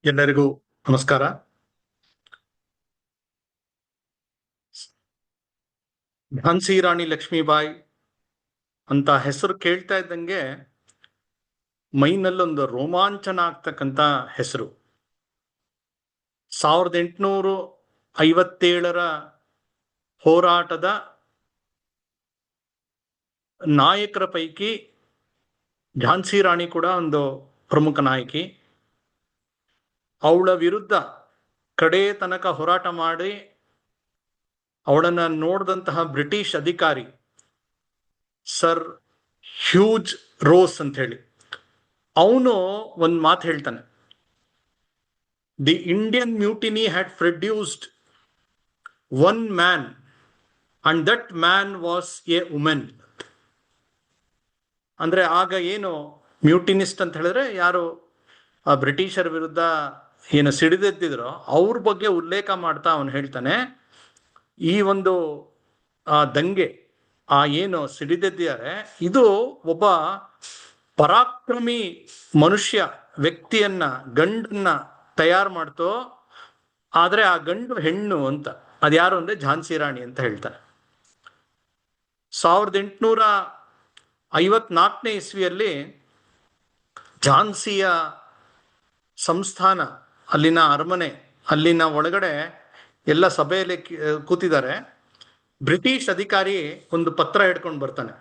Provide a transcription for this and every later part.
ಎಲ್ಲರಿಗೂ ನಮಸ್ಕಾರ. ಝಾನ್ಸಿ ರಾಣಿ ಲಕ್ಷ್ಮೀಬಾಯಿ ಅಂತ ಹೆಸರು ಕೇಳ್ತಾ ಇದ್ದಂಗೆ ಮೈನಲ್ಲೊಂದು ರೋಮಾಂಚನ ಆಗ್ತಕ್ಕಂಥ ಹೆಸರು. 1857 ಹೋರಾಟದ ನಾಯಕರ ಪೈಕಿ ಝಾನ್ಸಿ ರಾಣಿ ಕೂಡ ಒಂದು ಪ್ರಮುಖ ನಾಯಕಿ. ಅವಳ ವಿರುದ್ಧ ಕಡೆ ತನಕ ಹೋರಾಟ ಮಾಡಿ ಅವಳನ್ನ ನೋಡಿದಂತಹ ಬ್ರಿಟಿಷ್ ಅಧಿಕಾರಿ ಸರ್ ಹ್ಯೂಜ್ ರೋಸ್ ಅಂತ ಹೇಳಿ, ಅವನು ಒಂದು ಮಾತು ಹೇಳ್ತಾನೆ. The Indian mutiny had produced one man and that man was A women. ಅಂದ್ರೆ ಆಗ ಏನು ಮ್ಯೂಟಿನಿಸ್ಟ್ ಅಂತ ಹೇಳಿದ್ರೆ ಯಾರು ಆ ಬ್ರಿಟಿಷರ ವಿರುದ್ಧ ಏನು ಸಿಡಿದೆದ್ದಿದ್ರೋ ಅವ್ರ ಬಗ್ಗೆ ಉಲ್ಲೇಖ ಮಾಡ್ತಾ ಅವನು ಹೇಳ್ತಾನೆ, ಈ ಒಂದು ದಂಗೆ ಏನು ಸಿಡಿದೆದ್ದಿದ್ದಾರೆ ಇದು ಒಬ್ಬ ಪರಾಕ್ರಮಿ ಮನುಷ್ಯ ವ್ಯಕ್ತಿಯನ್ನ ಗಂಡನ್ನ ತಯಾರು ಮಾಡ್ತೋ, ಆದ್ರೆ ಆ ಗಂಡು ಹೆಣ್ಣು ಅಂತ. ಅದ್ಯಾರು ಅಂದ್ರೆ ಝಾನ್ಸಿ ರಾಣಿ ಅಂತ ಹೇಳ್ತಾರೆ. 1854 ಇಸ್ವಿಯಲ್ಲಿ ಝಾನ್ಸಿಯ ಸಂಸ್ಥಾನ, ಅಲ್ಲಿನ ಅರಮನೆ, ಅಲ್ಲಿನ ಒಳಗಡೆ ಎಲ್ಲ ಸಭೆಯಲ್ಲಿ ಕೂತಿದ್ದಾರೆ. ಬ್ರಿಟಿಷ್ ಅಧಿಕಾರಿ ಒಂದು ಪತ್ರ ಹಿಡ್ಕೊಂಡು ಬರ್ತಾನೆ.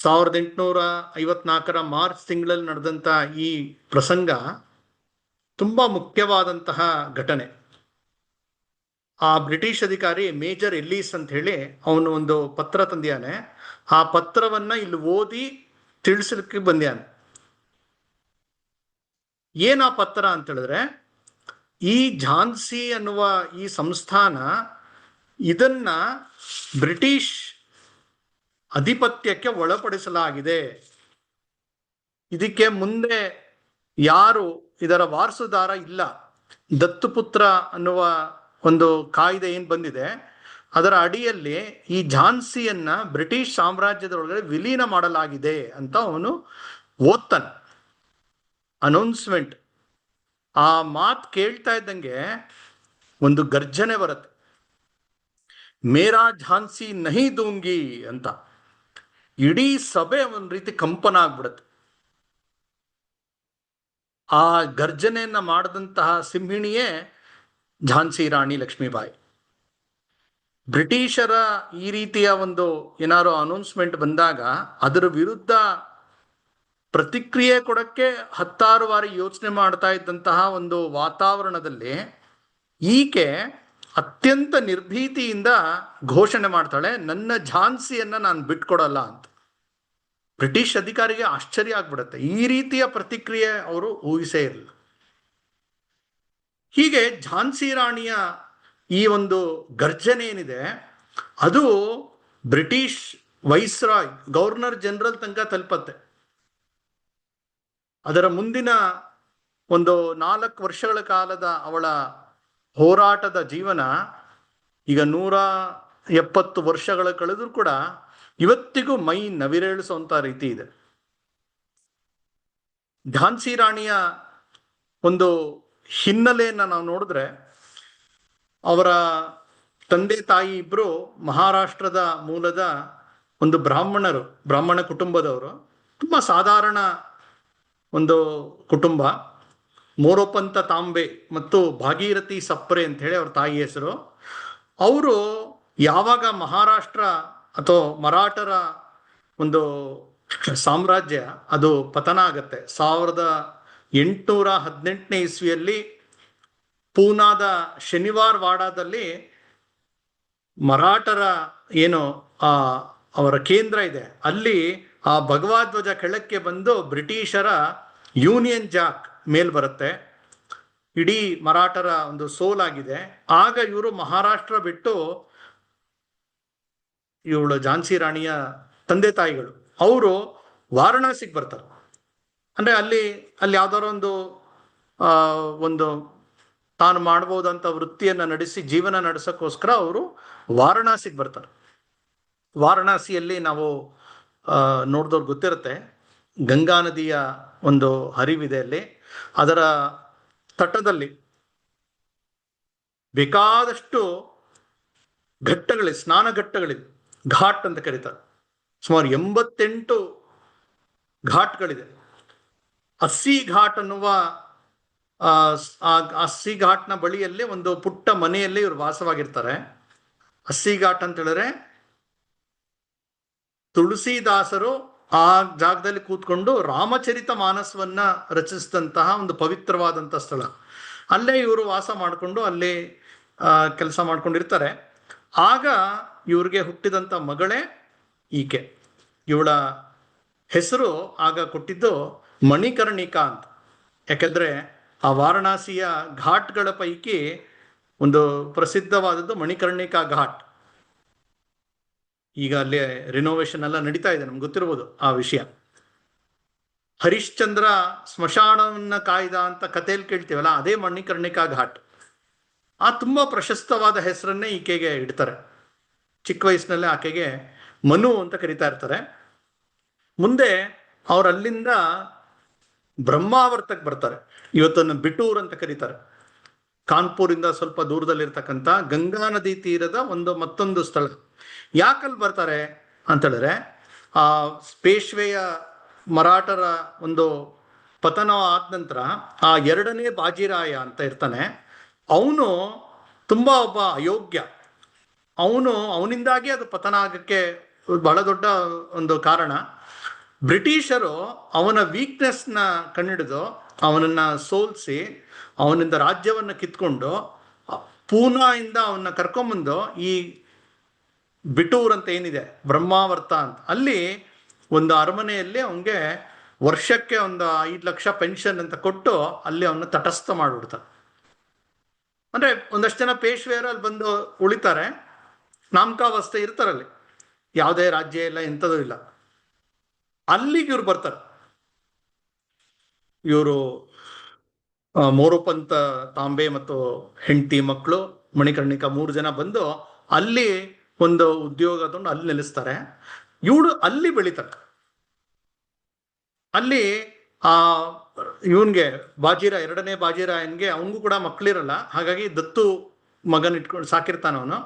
1854 ಮಾರ್ಚ್ ತಿಂಗಳಲ್ಲಿ ನಡೆದಂತ ಈ ಪ್ರಸಂಗ ತುಂಬಾ ಮುಖ್ಯವಾದಂತಹ ಘಟನೆ. ಆ ಬ್ರಿಟಿಷ್ ಅಧಿಕಾರಿ ಮೇಜರ್ ಎಲ್ಲಿಸ್ ಅಂತ ಹೇಳಿ ಅವನು ಒಂದು ಪತ್ರ ತಂದಿಯಾನೆ. ಆ ಪತ್ರವನ್ನ ಇಲ್ಲಿ ಓದಿ ತಿಳಿಸಲಿಕ್ಕೆ ಬಂದ್ಯಾನೆ. ಏನ ಪತ್ರ ಅಂತ ಹೇಳಿದ್ರೆ, ಈ ಝಾನ್ಸಿ ಅನ್ನುವ ಈ ಸಂಸ್ಥಾನ ಇದನ್ನ ಬ್ರಿಟಿಷ್ ಅಧಿಪತ್ಯಕ್ಕೆ ಒಳಪಡಿಸಲಾಗಿದೆ. ಇದಕ್ಕೆ ಮುಂದೆ ಯಾರು ಇದರ ವಾರಸುದಾರ ಇಲ್ಲ. ದತ್ತುಪುತ್ರ ಅನ್ನುವ ಒಂದು ಕಾಯ್ದೆ ಏನ್ ಬಂದಿದೆ ಅದರ ಅಡಿಯಲ್ಲಿ ಈ ಝಾನ್ಸಿಯನ್ನ ಬ್ರಿಟಿಷ್ ಸಾಮ್ರಾಜ್ಯದೊಳಗಡೆ ವಿಲೀನ ಮಾಡಲಾಗಿದೆ ಅಂತ ಅವನು ಓದ್ತಾನೆ. ಅನೌನ್ಸ್ಮೆಂಟ್. ಆ ಮಾತು ಕೇಳ್ತಾ ಇದ್ದಂಗೆ ಒಂದು ಗರ್ಜನೆ ಬರುತ್ತೆ, ಮೇರಾ ಝಾನ್ಸಿ ನಹಿ ದೂಂಗಿ ಅಂತ. ಇಡೀ ಸಭೆ ಒಂದ್ ರೀತಿ ಕಂಪನ ಆಗ್ಬಿಡುತ್ತೆ. ಆ ಗರ್ಜನೆಯನ್ನ ಮಾಡಿದಂತಹ ಸಿಂಹಿಣಿಯೇ ಝಾನ್ಸಿ ರಾಣಿ ಲಕ್ಷ್ಮೀಬಾಯಿ. ಬ್ರಿಟಿಷರ ಈ ರೀತಿಯ ಒಂದು ಏನಾದ್ರು ಅನೌನ್ಸ್ಮೆಂಟ್ ಬಂದಾಗ ಅದರ ವಿರುದ್ಧ ಪ್ರತಿಕ್ರಿಯೆ ಕೊಡಕ್ಕೆ 10 ಬಾರಿ ಯೋಚನೆ ಮಾಡ್ತಾ ಇದ್ದಂತಹ ಒಂದು ವಾತಾವರಣದಲ್ಲಿ ಈಕೆ ಅತ್ಯಂತ ನಿರ್ಭೀತಿಯಿಂದ ಘೋಷಣೆ ಮಾಡ್ತಾಳೆ, ನನ್ನ ಝಾನ್ಸಿಯನ್ನ ನಾನು ಬಿಟ್ಕೊಡಲ್ಲ ಅಂತ. ಬ್ರಿಟಿಷ್ ಅಧಿಕಾರಿಗೆ ಆಶ್ಚರ್ಯ ಆಗ್ಬಿಡುತ್ತೆ. ಈ ರೀತಿಯ ಪ್ರತಿಕ್ರಿಯೆ ಅವರು ಊಹಿಸೇ ಇರಲಿಲ್ಲ. ಹೀಗೆ ಝಾನ್ಸಿ ರಾಣಿಯ ಈ ಒಂದು ಗರ್ಜನೆ ಏನಿದೆ ಅದು ಬ್ರಿಟಿಷ್ ವೈಸ್ರಾಯ್, ಗವರ್ನರ್ ಜನರಲ್ ತನಕ ತಲುಪತ್ತೆ. ಅದರ ಮುಂದಿನ ಒಂದು 4 ವರ್ಷಗಳ ಕಾಲದ ಅವಳ ಹೋರಾಟದ ಜೀವನ ಈಗ 170 ವರ್ಷಗಳ ಕಳೆದರೂ ಕೂಡ ಇವತ್ತಿಗೂ ಮೈ ನವಿರೇಳಿಸುವಂತ ರೀತಿ ಇದೆ. ಝಾನ್ಸಿ ರಾಣಿಯ ಒಂದು ಹಿನ್ನೆಲೆಯನ್ನ ನಾವು ನೋಡಿದ್ರೆ, ಅವರ ತಂದೆ ತಾಯಿ ಇಬ್ರು ಮಹಾರಾಷ್ಟ್ರದ ಮೂಲದ ಒಂದು ಬ್ರಾಹ್ಮಣ ಕುಟುಂಬದವರು. ತುಂಬಾ ಸಾಧಾರಣ ಒಂದು ಕುಟುಂಬ. ಮೋರೋಪಂತ ತಾಂಬೆ ಮತ್ತು ಭಾಗೀರಥಿ ಸಪ್ರೆ ಅಂತ ಹೇಳಿ ಅವ್ರ ತಾಯಿ ಹೆಸರು. ಅವರು ಯಾವಾಗ ಮಹಾರಾಷ್ಟ್ರ ಅಥವಾ ಮರಾಠರ ಒಂದು ಸಾಮ್ರಾಜ್ಯ ಅದು ಪತನ ಆಗತ್ತೆ 1818 ಇಸ್ವಿಯಲ್ಲಿ ಪೂನಾದ ಶನಿವಾರ ವಾಡಾದಲ್ಲಿ ಮರಾಠರ ಏನು ಅವರ ಕೇಂದ್ರ ಇದೆ, ಅಲ್ಲಿ ಆ ಭಗವಧ್ವಜ ಕೆಳಕ್ಕೆ ಬಂದು ಬ್ರಿಟಿಷರ ಯೂನಿಯನ್ ಜಾಕ್ ಮೇಲ್ ಬರುತ್ತೆ. ಇಡೀ ಮರಾಠರ ಒಂದು ಸೋಲಾಗಿದೆ. ಆಗ ಇವರು ಮಹಾರಾಷ್ಟ್ರ ಬಿಟ್ಟು, ಇವಳು ಝಾನ್ಸಿ ರಾಣಿಯ ತಂದೆ ತಾಯಿಗಳು ಅವರು ವಾರಣಾಸಿಗೆ ಬರ್ತಾರೆ. ಅಂದ್ರೆ ಅಲ್ಲಿ ಯಾವ್ದಾರ ಒಂದು ತಾನು ಮಾಡ್ಬೋದಂತ ವೃತ್ತಿಯನ್ನ ನಡೆಸಿ ಜೀವನ ನಡೆಸೋಕ್ಕೋಸ್ಕರ ಅವರು ವಾರಣಾಸಿಗೆ ಬರ್ತಾರೆ. ವಾರಣಾಸಿಯಲ್ಲಿ ನಾವು ನೋಡಿದವ್ರು ಗೊತ್ತಿರುತ್ತೆ, ಗಂಗಾ ನದಿಯ ಒಂದು ಹರಿವಿದೆ ಅಲ್ಲಿ. ಅದರ ತಟದಲ್ಲಿ ಬೇಕಾದಷ್ಟು ಘಟ್ಟಗಳಿವೆ, ಸ್ನಾನ ಘಟ್ಟಗಳಿವೆ, ಘಾಟ್ ಅಂತ ಕರೀತಾರೆ. ಸುಮಾರು 88 ಘಾಟ್ಗಳಿದೆ. ಅಸ್ಸಿ ಘಾಟ್ ಅನ್ನುವ ಅಸ್ಸಿ ಘಾಟ್ನ ಬಳಿಯಲ್ಲಿ ಒಂದು ಪುಟ್ಟ ಮನೆಯಲ್ಲಿ ಇವರು ವಾಸವಾಗಿರ್ತಾರೆ. ಅಸ್ಸಿ ಘಾಟ್ ಅಂತ ಹೇಳಿದ್ರೆ ತುಳಸಿದಾಸರು ಆ ಜಾಗದಲ್ಲಿ ಕೂತ್ಕೊಂಡು ರಾಮಚರಿತ ಮಾನಸವನ್ನ ರಚಿಸಿದಂತಹ ಒಂದು ಪವಿತ್ರವಾದಂತಹ ಸ್ಥಳ. ಅಲ್ಲೇ ಇವರು ವಾಸ ಮಾಡಿಕೊಂಡು ಅಲ್ಲೇ ಕೆಲಸ ಮಾಡ್ಕೊಂಡಿರ್ತಾರೆ. ಆಗ ಇವ್ರಿಗೆ ಹುಟ್ಟಿದಂಥ ಮಗಳೇ ಈಕೆ. ಇವಳ ಹೆಸರು ಆಗ ಕೊಟ್ಟಿದ್ದು ಮಣಿಕರ್ಣಿಕಾ ಅಂತ. ಯಾಕೆಂದ್ರೆ ಆ ವಾರಣಾಸಿಯ ಘಾಟ್ಗಳ ಪೈಕಿ ಒಂದು ಪ್ರಸಿದ್ಧವಾದದ್ದು ಮಣಿಕರ್ಣಿಕಾ ಘಾಟ್. ಈಗ ಅಲ್ಲಿ ರಿನೋವೇಷನ್ ಎಲ್ಲ ನಡೀತಾ ಇದೆ, ನಮ್ಗೆ ಗೊತ್ತಿರ್ಬೋದು ಆ ವಿಷಯ. ಹರಿಶ್ಚಂದ್ರ ಸ್ಮಶಾನವನ್ನ ಕಾಯ್ದ ಅಂತ ಕಥೆಯಲ್ಲಿ ಕೇಳ್ತೀವಲ್ಲ, ಅದೇ ಮಣಿಕರ್ಣಿಕಾ ಘಾಟ್. ಆ ತುಂಬಾ ಪ್ರಶಸ್ತವಾದ ಹೆಸರನ್ನೇ ಈಕೆಗೆ ಇಡ್ತಾರೆ. ಚಿಕ್ಕ ವಯಸ್ಸಿನಲ್ಲೇ ಆಕೆಗೆ ಮನು ಅಂತ ಕರೀತಾ ಇರ್ತಾರೆ. ಮುಂದೆ ಅವ್ರು ಅಲ್ಲಿಂದ ಬ್ರಹ್ಮಾವರ್ತಕ್ಕೆ ಬರ್ತಾರೆ. ಇವತ್ತನ್ನು ಬಿಟೂರ್ ಅಂತ ಕರೀತಾರೆ. ಕಾನ್ಪುರಿಂದ ಸ್ವಲ್ಪ ದೂರದಲ್ಲಿರ್ತಕ್ಕಂಥ ಗಂಗಾ ನದಿ ತೀರದ ಮತ್ತೊಂದು ಸ್ಥಳ. ಯಾಕಲ್ಲಿ ಬರ್ತಾರೆ ಅಂತ ಹೇಳಿದ್ರೆ, ಆ ಪೇಶ್ವೆಯ ಮರಾಠರ ಒಂದು ಪತನ ಆದ ನಂತರ ಆ 2ನೇ ಬಾಜಿರಾಯ ಅಂತ ಇರ್ತಾನೆ, ಅವನು ತುಂಬಾ ಒಬ್ಬ ಅಯೋಗ್ಯ. ಅವನಿಂದಾಗಿ ಅದು ಪತನ ಆಗಕ್ಕೆ ಬಹಳ ದೊಡ್ಡ ಒಂದು ಕಾರಣ. ಬ್ರಿಟಿಷರು ಅವನ ವೀಕ್ನೆಸ್ನ ಕಂಡಿಡಿದು ಅವನನ್ನ ಸೋಲಿಸಿ ಅವನಿಂದ ರಾಜ್ಯವನ್ನು ಕಿತ್ಕೊಂಡು ಪೂನಾಯಿಂದ ಅವನ್ನ ಕರ್ಕೊಂಬಂದು ಈ ಬಿಟೂರ್ ಅಂತ ಏನಿದೆ, ಬ್ರಹ್ಮಾವರ್ತ ಅಂತ, ಅಲ್ಲಿ ಒಂದು ಅರಮನೆಯಲ್ಲಿ ಅವನಿಗೆ ವರ್ಷಕ್ಕೆ ಒಂದು 5 ಲಕ್ಷ ಪೆನ್ಷನ್ ಅಂತ ಕೊಟ್ಟು ಅಲ್ಲಿ ಅವನ್ನ ತಟಸ್ಥ ಮಾಡಿಬಿಡ್ತಾರೆ. ಅಂದ್ರೆ ಒಂದಷ್ಟು ಜನ ಪೇಶ್ವೆಯರು ಅಲ್ಲಿ ಬಂದು ಉಳಿತಾರೆ, ನಾಮಕಾವಸ್ಥೆ ಇರ್ತಾರಲ್ಲಿ, ಯಾವುದೇ ರಾಜ್ಯ ಇಲ್ಲ, ಎಂಥದೂ ಇಲ್ಲ. ಅಲ್ಲಿಗೆ ಇವ್ರು ಬರ್ತಾರೆ. ಇವರು ಮೋರೋಪಂತ ತಾಂಬೆ ಮತ್ತು ಹೆಂಡತಿ ಮಕ್ಕಳು ಮಣಿಕರ್ಣಿಕಾ 3 ಜನ ಬಂದು ಅಲ್ಲಿ ಒಂದು ಉದ್ಯೋಗ ತಗೊಂಡು ಅಲ್ಲಿ ನೆಲೆಸ್ತಾರೆ. ಇವಳು ಅಲ್ಲಿ ಬೆಳಿತಾರೆ. ಅಲ್ಲಿ ಆ ಇವನ್ಗೆ 2ನೇ ಬಾಜಿರಾಯನ್ಗೆ ಅವನಿಗೂ ಕೂಡ ಮಕ್ಕಳಿರಲ್ಲ, ಹಾಗಾಗಿ ದತ್ತು ಮಗನ್ ಇಟ್ಕೊಂಡು ಸಾಕಿರ್ತಾನ ಅವನು.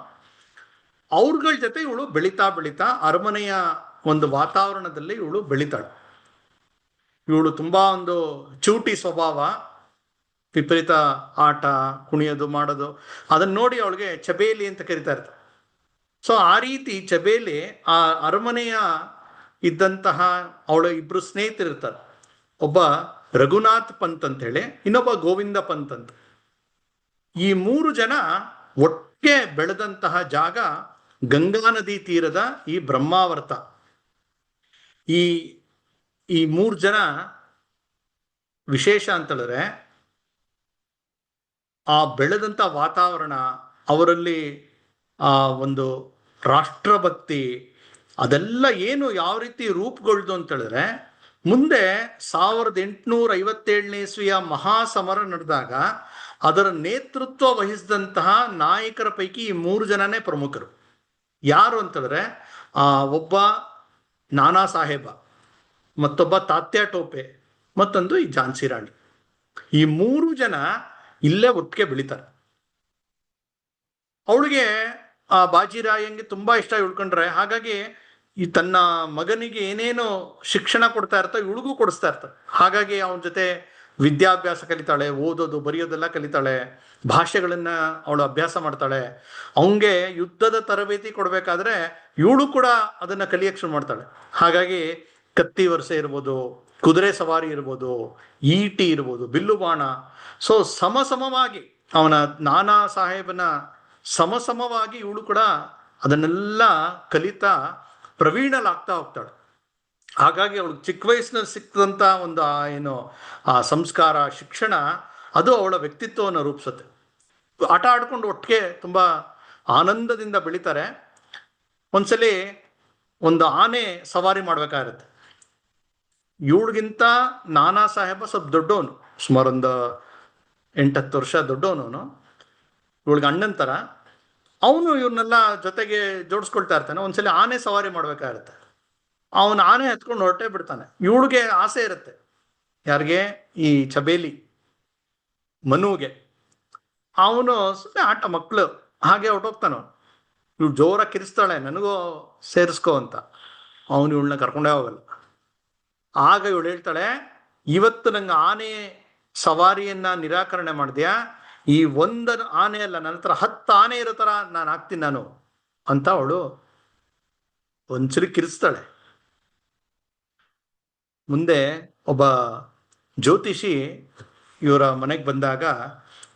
ಅವ್ರಗಳ ಜೊತೆ ಇವಳು ಬೆಳಿತಾ ಬೆಳಿತಾ ಅರಮನೆಯ ಒಂದು ವಾತಾವರಣದಲ್ಲಿ ಇವಳು ಬೆಳಿತಾಳೆ. ಇವಳು ತುಂಬಾ ಒಂದು ಚೂಟಿ ಸ್ವಭಾವ, ವಿಪರೀತ ಆಟ, ಕುಣಿಯೋದು, ಮಾಡೋದು, ಅದನ್ನ ನೋಡಿ ಅವಳಿಗೆ ಚಬೇಲಿ ಅಂತ ಕರಿತಾ ಇರ್ತಾರೆ. ಸೊ ಆ ರೀತಿ ಚಬೇಲಿ ಆ ಅರಮನೆಯ ಇದ್ದಂತಹ ಅವಳ 2 ಸ್ನೇಹಿತರಿರ್ತಾರೆ. ಒಬ್ಬ ರಘುನಾಥ್ ಪಂತ್ ಅಂತ ಹೇಳಿ, ಇನ್ನೊಬ್ಬ ಗೋವಿಂದ ಪಂತ್ ಅಂತ. ಈ 3 ಜನ ಒಟ್ಟಿಗೆ ಬೆಳೆದಂತಹ ಜಾಗ ಗಂಗಾ ನದಿ ತೀರದ ಈ ಬ್ರಹ್ಮಾವರ್ತ. ಈ 3 ಜನ ವಿಶೇಷ ಅಂತ ಹೇಳಿದ್ರೆ, ಆ ಬೆಳೆದಂತ ವಾತಾವರಣ, ಅವರಲ್ಲಿ ಆ ಒಂದು ರಾಷ್ಟ್ರಭಕ್ತಿ, ಅದೆಲ್ಲ ಏನು ಯಾವ ರೀತಿ ರೂಪುಗೊಳ್ದು ಅಂತ ಹೇಳಿದ್ರೆ, ಮುಂದೆ 1857ನೇ ಇಸ್ವಿಯ ಮಹಾಸಮರ ನಡೆದಾಗ ಅದರ ನೇತೃತ್ವ ವಹಿಸಿದಂತಹ ನಾಯಕರ ಪೈಕಿ ಈ 3 ಜನನೇ ಪ್ರಮುಖರು. ಯಾರು ಅಂತಂದ್ರೆ, ಒಬ್ಬ ನಾನಾ ಸಾಹೇಬ, ಮತ್ತೊಬ್ಬ ತಾತ್ಯಾ ಟೋಪೆ, ಮತ್ತೊಂದು ಈ ಝಾನ್ಸಿ ರಾಣಿ. ಈ 3 ಜನ ಇಲ್ಲೇ ಒಟ್ಟಿಗೆ ಬೆಳಿತಾರೆ. ಅವಳಿಗೆ ಆ ಬಾಜಿರಾಯಂಗೆ ತುಂಬಾ ಇಷ್ಟ ಉಳ್ಕೊಂಡ್ರೆ, ಹಾಗಾಗಿ ಈ ತನ್ನ ಮಗನಿಗೆ ಏನೇನು ಶಿಕ್ಷಣ ಕೊಡ್ತಾ ಇರ್ತಾವೆ ಇವಳಿಗೂ ಕೊಡಿಸ್ತಾ ಇರ್ತಾರೆ. ಹಾಗಾಗಿ ಅವನ ಜೊತೆ ವಿದ್ಯಾಭ್ಯಾಸ ಕಲಿತಾಳೆ, ಓದೋದು ಬರೆಯೋದೆಲ್ಲ ಕಲಿತಾಳೆ, ಭಾಷೆಗಳನ್ನ ಅವಳು ಅಭ್ಯಾಸ ಮಾಡ್ತಾಳೆ. ಅವನಿಗೆ ಯುದ್ಧದ ತರಬೇತಿ ಕೊಡ್ಬೇಕಾದ್ರೆ ಇವಳು ಕೂಡ ಅದನ್ನ ಕಲಿಯಕ್ಕೆ ಶುರು ಮಾಡ್ತಾಳೆ. ಹಾಗಾಗಿ ಕತ್ತಿ ವರ್ಷೆ ಇರ್ಬೋದು, ಕುದುರೆ ಸವಾರಿ ಇರ್ಬೋದು, ಈಟಿ ಇರ್ಬೋದು, ಬಿಲ್ಲು ಬಾಣ, ಸೊ ಸಮವಾಗಿ ಅವನ ನಾನಾ ಸಾಹೇಬನ ಸಮವಾಗಿ ಇವಳು ಕೂಡ ಅದನ್ನೆಲ್ಲ ಕಲಿತಾ ಪ್ರವೀಣಲಾಗ್ತಾ ಹೋಗ್ತಾಳೆ. ಹಾಗಾಗಿ ಅವಳು ಚಿಕ್ಕ ವಯಸ್ಸಿನಲ್ಲಿ ಸಿಕ್ಕಿದಂಥ ಒಂದು ಆ ಸಂಸ್ಕಾರ, ಶಿಕ್ಷಣ, ಅದು ಅವಳ ವ್ಯಕ್ತಿತ್ವವನ್ನು ರೂಪಿಸುತ್ತೆ. ಆಟ ಆಡ್ಕೊಂಡು ಒಟ್ಟಿಗೆ ತುಂಬಾ ಆನಂದದಿಂದ ಬೆಳಿತಾರೆ. ಒಂದ್ಸಲಿ ಒಂದು ಆನೆ ಸವಾರಿ ಮಾಡ್ಬೇಕಾಗಿರುತ್ತೆ. ಇವಳಿಗಿಂತ ನಾನಾ ಸಾಹೇಬ ಸ್ವಲ್ಪ ದೊಡ್ಡವನು, ಸುಮಾರು ಒಂದು 8-10 ವರ್ಷ ದೊಡ್ಡವನು. ಇವಳಿಗೆ ಅಣ್ಣನ ಥರ. ಅವನು ಇವ್ರನ್ನೆಲ್ಲ ಜೊತೆಗೆ ಜೋಡಿಸ್ಕೊಳ್ತಾ ಇರ್ತಾನೆ. ಒಂದ್ಸಲಿ ಆನೆ ಸವಾರಿ ಮಾಡ್ಬೇಕಾಗಿರುತ್ತೆ. ಅವನ ಆನೆ ಹತ್ಕೊಂಡು ಹೊರಟೇ ಬಿಡ್ತಾನೆ. ಇವಳಿಗೆ ಆಸೆ ಇರುತ್ತೆ, ಯಾರಿಗೆ, ಈ ಚಬೇಲಿ ಮನುಗೆ. ಅವನು ಸುಮ್ಮನೆ ಆಟ, ಮಕ್ಕಳು ಹಾಗೆ ಹೊರಟೋಗ್ತಾನ. ಇವಳು ಜೋರ ಕಿರಿಸ್ತಾಳೆ, ನನಗೂ ಸೇರಿಸ್ಕೋ ಅಂತ. ಅವನು ಇವಳನ್ನ ಕರ್ಕೊಂಡೇ ಹೋಗಲ್ಲ. ಆಗ ಇವಳು ಹೇಳ್ತಾಳೆ, ಇವತ್ತು ನಂಗೆ ಆನೆ ಸವಾರಿಯನ್ನ ನಿರಾಕರಣೆ ಮಾಡಿದ್ಯಾ, ಈ ಒಂದ ಆನೆ ಅಲ್ಲ, ನನ್ನ ಹತ್ರ 10 ಆನೆ ಇರೋ ತರ ನಾನು ಆಗ್ತೀನಿ ನಾನು ಅಂತ ಅವಳು ಒಂದ್ಸರಿ ಕಿರಿಸ್ತಾಳೆ. ಮುಂದೆ ಒಬ್ಬ ಜ್ಯೋತಿಷಿ ಇವರ ಮನೆಗೆ ಬಂದಾಗ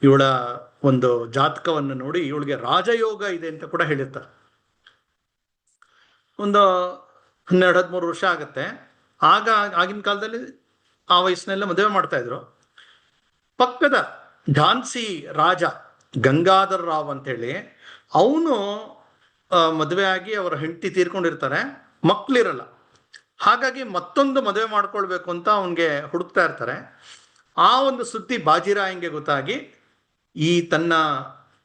ಇವಳ ಒಂದು ಜಾತಕವನ್ನು ನೋಡಿ ಇವಳಿಗೆ ರಾಜಯೋಗ ಇದೆ ಅಂತ ಕೂಡ ಹೇಳಿರ್ತಾರೆ. ಒಂದು 12-13 ವರ್ಷ ಆಗತ್ತೆ. ಆಗಿನ ಕಾಲದಲ್ಲಿ ಆ ವಯಸ್ಸಿನೆಲ್ಲ ಮದುವೆ ಮಾಡ್ತಾ ಇದ್ರು. ಪಕ್ಕದ ಝಾನ್ಸಿ ರಾಜ ಗಂಗಾಧರ್ ರಾವ್ ಅಂತೇಳಿ, ಅವನು ಮದುವೆ ಆಗಿ ಅವರ ಹೆಂಡತಿ ತೀರ್ಕೊಂಡಿರ್ತಾರೆ, ಮಕ್ಕಳಿರಲ್ಲ. ಹಾಗಾಗಿ ಮತ್ತೊಂದು ಮದುವೆ ಮಾಡ್ಕೊಳ್ಬೇಕು ಅಂತ ಅವನಿಗೆ ಹುಡುಕ್ತಾ ಇರ್ತಾರೆ. ಆ ಒಂದು ಸುದ್ದಿ ಬಾಜಿರಾಯಂಗೆ ಗೊತ್ತಾಗಿ, ಈ ತನ್ನ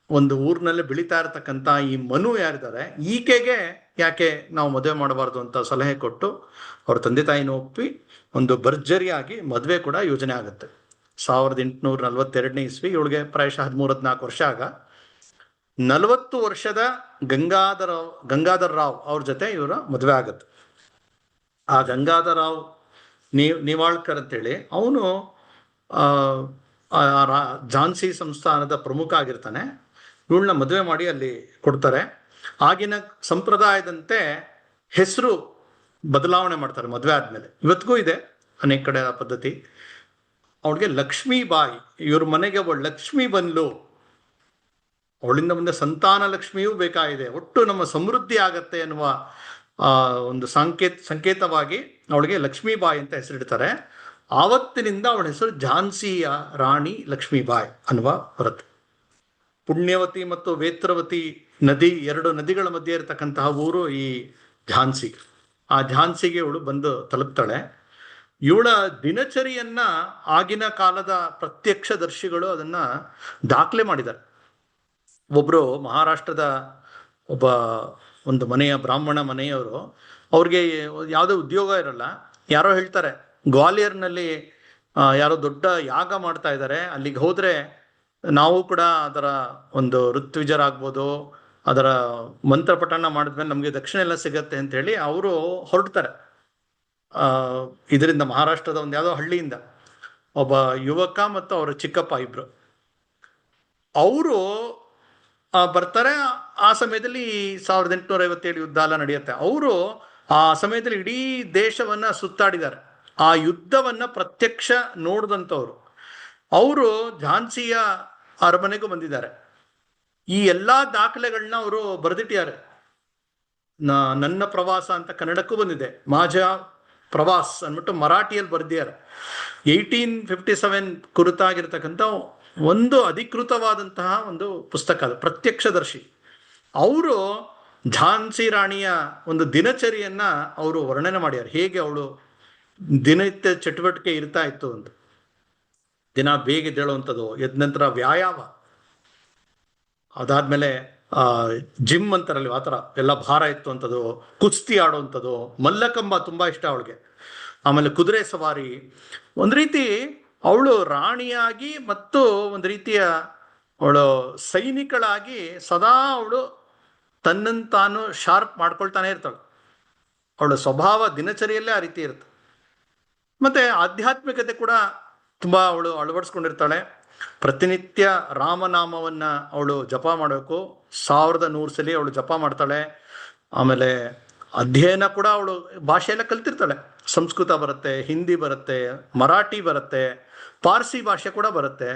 ಒಂದು ಊರಿನಲ್ಲಿ ಬೆಳೀತಾ ಇರತಕ್ಕಂಥ ಈ ಮನು ಯಾರಿದ್ದಾರೆ, ಈಕೆಗೆ ಯಾಕೆ ನಾವು ಮದುವೆ ಮಾಡಬಾರ್ದು ಅಂತ ಸಲಹೆ ಕೊಟ್ಟು ಅವ್ರ ತಂದೆ ತಾಯಿನ ಒಪ್ಪಿ ಒಂದು ಭರ್ಜರಿಯಾಗಿ ಮದುವೆ ಕೂಡ ಯೋಜನೆ ಆಗುತ್ತೆ. 1842 ಇಸ್ವಿ. ಇವಳಿಗೆ ಪ್ರಾಯಶಃ 13-14 ವರ್ಷ ಆಗ 40 ವರ್ಷದ ಗಂಗಾಧರ್ ರಾವ್ ಅವ್ರ ಜೊತೆ ಇವರ ಮದುವೆ ಆಗುತ್ತೆ. ಆ ಗಂಗಾಧರ್ ರಾವ್ ನಿವಾಳ್ಕರ್ ಅಂತೇಳಿ ಅವನು ಝಾನ್ಸಿ ಸಂಸ್ಥಾನದ ಪ್ರಮುಖ ಆಗಿರ್ತಾನೆ. ಇವಳನ್ನ ಮದುವೆ ಮಾಡಿ ಅಲ್ಲಿ ಕೊಡ್ತಾರೆ. ಆಗಿನ ಸಂಪ್ರದಾಯದಂತೆ ಹೆಸರು ಬದಲಾವಣೆ ಮಾಡ್ತಾರೆ ಮದುವೆ ಆದ್ಮೇಲೆ. ಇವತ್ತಿಗೂ ಇದೆ ಅನೇಕ ಕಡೆ ಆ ಪದ್ಧತಿ. ಅವಳಿಗೆ ಲಕ್ಷ್ಮೀಬಾಯಿ, ಇವ್ರ ಮನೆಗೆ ಅವಳು ಲಕ್ಷ್ಮಿ ಬಂದ್ಲು, ಅವಳಿಂದ ಮುಂದೆ ಸಂತಾನ ಲಕ್ಷ್ಮಿಯೂ ಬೇಕಾಗಿದೆ, ಒಟ್ಟು ನಮ್ಮ ಸಮೃದ್ಧಿ ಆಗತ್ತೆ ಅನ್ನುವ ಒಂದು ಸಂಕೇತವಾಗಿ ಅವಳಿಗೆ ಲಕ್ಷ್ಮೀಬಾಯಿ ಅಂತ ಹೆಸರಿಡ್ತಾರೆ. ಆವತ್ತಿನಿಂದ ಅವಳ ಹೆಸರು ಝಾನ್ಸಿಯ ರಾಣಿ ಲಕ್ಷ್ಮೀಬಾಯಿ ಅನ್ನುವ ಬರುತ್ತೆ. ಪುಣ್ಯವತಿ ಮತ್ತು ವೇತ್ರವತಿ ನದಿ, 2 ನದಿಗಳ ಮಧ್ಯೆ ಇರತಕ್ಕಂತಹ ಊರು ಈ ಝಾನ್ಸಿ. ಆ ಝಾನ್ಸಿಗೆ ಇವಳು ಬಂದು ತಲುಪ್ತಾಳೆ. ಇವಳ ದಿನಚರಿಯನ್ನ ಆಗಿನ ಕಾಲದ ಪ್ರತ್ಯಕ್ಷದರ್ಶಿಗಳು ಅದನ್ನ ದಾಖಲೆ ಮಾಡಿದ್ದಾರೆ. ಒಬ್ರು ಮಹಾರಾಷ್ಟ್ರದ ಒಬ್ಬ ಒಂದು ಮನೆಯ ಬ್ರಾಹ್ಮಣ ಮನೆಯವರು, ಅವ್ರಿಗೆ ಯಾವುದೇ ಉದ್ಯೋಗ ಇರಲ್ಲ. ಯಾರೋ ಹೇಳ್ತಾರೆ, ಗ್ವಾಲಿಯರ್ನಲ್ಲಿ ಯಾರೋ ದೊಡ್ಡ ಯಾಗ ಮಾಡ್ತಾ ಇದ್ದಾರೆ, ಅಲ್ಲಿಗೆ ಹೋದ್ರೆ ನಾವು ಕೂಡ ಅದರ ಒಂದು ಋತ್ವಿಜರಾಗ್ಬೋದು, ಅದರ ಮಂತ್ರ ಪಠಣ ಮಾಡಿದ್ಮೇಲೆ ನಮಗೆ ದಕ್ಷಿಣ ಎಲ್ಲ ಸಿಗತ್ತೆ ಅಂತ ಹೇಳಿ ಅವರು ಹೊರಡ್ತಾರೆ. ಇದರಿಂದ ಮಹಾರಾಷ್ಟ್ರದ ಒಂದು ಯಾವುದೋ ಹಳ್ಳಿಯಿಂದ ಒಬ್ಬ ಯುವಕ ಮತ್ತು ಅವರ ಚಿಕ್ಕಪ್ಪ ಇಬ್ರು ಅವರು ಬರ್ತಾರೆ. ಆ ಸಮಯದಲ್ಲಿ 1857 ಯುದ್ಧ ಎಲ್ಲ ನಡೆಯುತ್ತೆ. ಅವರು ಆ ಸಮಯದಲ್ಲಿ ಇಡೀ ದೇಶವನ್ನ ಸುತ್ತಾಡಿದ್ದಾರೆ. ಆ ಯುದ್ಧವನ್ನ ಪ್ರತ್ಯಕ್ಷ ನೋಡಿದಂಥವ್ರು. ಅವರು ಝಾನ್ಸಿಯ ಅರಮನೆಗೂ ಬಂದಿದ್ದಾರೆ. ಈ ಎಲ್ಲಾ ದಾಖಲೆಗಳನ್ನ ಅವರು ಬರೆದಿಟ್ಟಿದ್ದಾರೆ. ನನ್ನ ಪ್ರವಾಸ ಅಂತ ಕನ್ನಡಕ್ಕೂ ಬಂದಿದೆ, ಮಾಜಾ ಪ್ರವಾಸ್ ಅಂದ್ಬಿಟ್ಟು ಮರಾಠಿಯಲ್ಲಿ ಬರೆದಿದ್ದಾರೆ. 1857 ಕುರಿತಾಗಿರ್ತಕ್ಕಂಥ ಒಂದು ಅಧಿಕೃತವಾದಂತಹ ಒಂದು ಪುಸ್ತಕ ಅದು, ಪ್ರತ್ಯಕ್ಷದರ್ಶಿ. ಅವರು ಝಾನ್ಸಿ ರಾಣಿಯ ಒಂದು ದಿನಚರಿಯನ್ನ ಅವರು ವರ್ಣನೆ ಮಾಡ್ಯಾರ, ಹೇಗೆ ಅವಳು ದಿನನಿತ್ಯ ಚಟುವಟಿಕೆ ಇರ್ತಾ ಇತ್ತು ಅಂತ. ದಿನ ಬೇಗ ಎದ್ದೇಳುವಂಥದ್ದು, ಎದ್ದ ನಂತರ ವ್ಯಾಯಾಮ, ಅದಾದ್ಮೇಲೆ ಜಿಮ್ ಅಂತಾರಲ್ಲಿ ಆ ಥರ ಎಲ್ಲ ಭಾರ ಎತ್ತುವಂಥದ್ದು, ಕುಸ್ತಿ ಆಡುವಂಥದ್ದು, ಮಲ್ಲಕಂಬ ತುಂಬಾ ಇಷ್ಟ ಅವಳಿಗೆ, ಆಮೇಲೆ ಕುದುರೆ ಸವಾರಿ. ಒಂದು ರೀತಿ ಅವಳು ರಾಣಿಯಾಗಿ ಮತ್ತು ಒಂದು ರೀತಿಯ ಅವಳು ಸೈನಿಕಳಾಗಿ ಸದಾ ಅವಳು ತನ್ನನ್ನು ತಾನು ಶಾರ್ಪ್ ಮಾಡ್ಕೊಳ್ತಾನೆ ಇರ್ತಾಳೆ. ಅವಳ ಸ್ವಭಾವ ದಿನಚರಿಯಲ್ಲೇ ಆ ರೀತಿ ಇರುತ್ತೆ. ಮತ್ತೆ ಆಧ್ಯಾತ್ಮಿಕತೆ ಕೂಡ ತುಂಬ ಅವಳು ಅಳವಡಿಸ್ಕೊಂಡಿರ್ತಾಳೆ. ಪ್ರತಿನಿತ್ಯ ರಾಮನಾಮವನ್ನ ಅವಳು ಜಪ ಮಾಡಬೇಕು, 1100 ಸಲ ಅವಳು ಜಪ ಮಾಡ್ತಾಳೆ. ಆಮೇಲೆ ಅಧ್ಯಯನ ಕೂಡ ಅವಳು ಭಾಷೆ ಎಲ್ಲ ಕಲ್ತಿರ್ತಾಳೆ. ಸಂಸ್ಕೃತ ಬರುತ್ತೆ, ಹಿಂದಿ ಬರುತ್ತೆ, ಮರಾಠಿ ಬರುತ್ತೆ, ಪಾರ್ಸಿ ಭಾಷೆ ಕೂಡ ಬರುತ್ತೆ.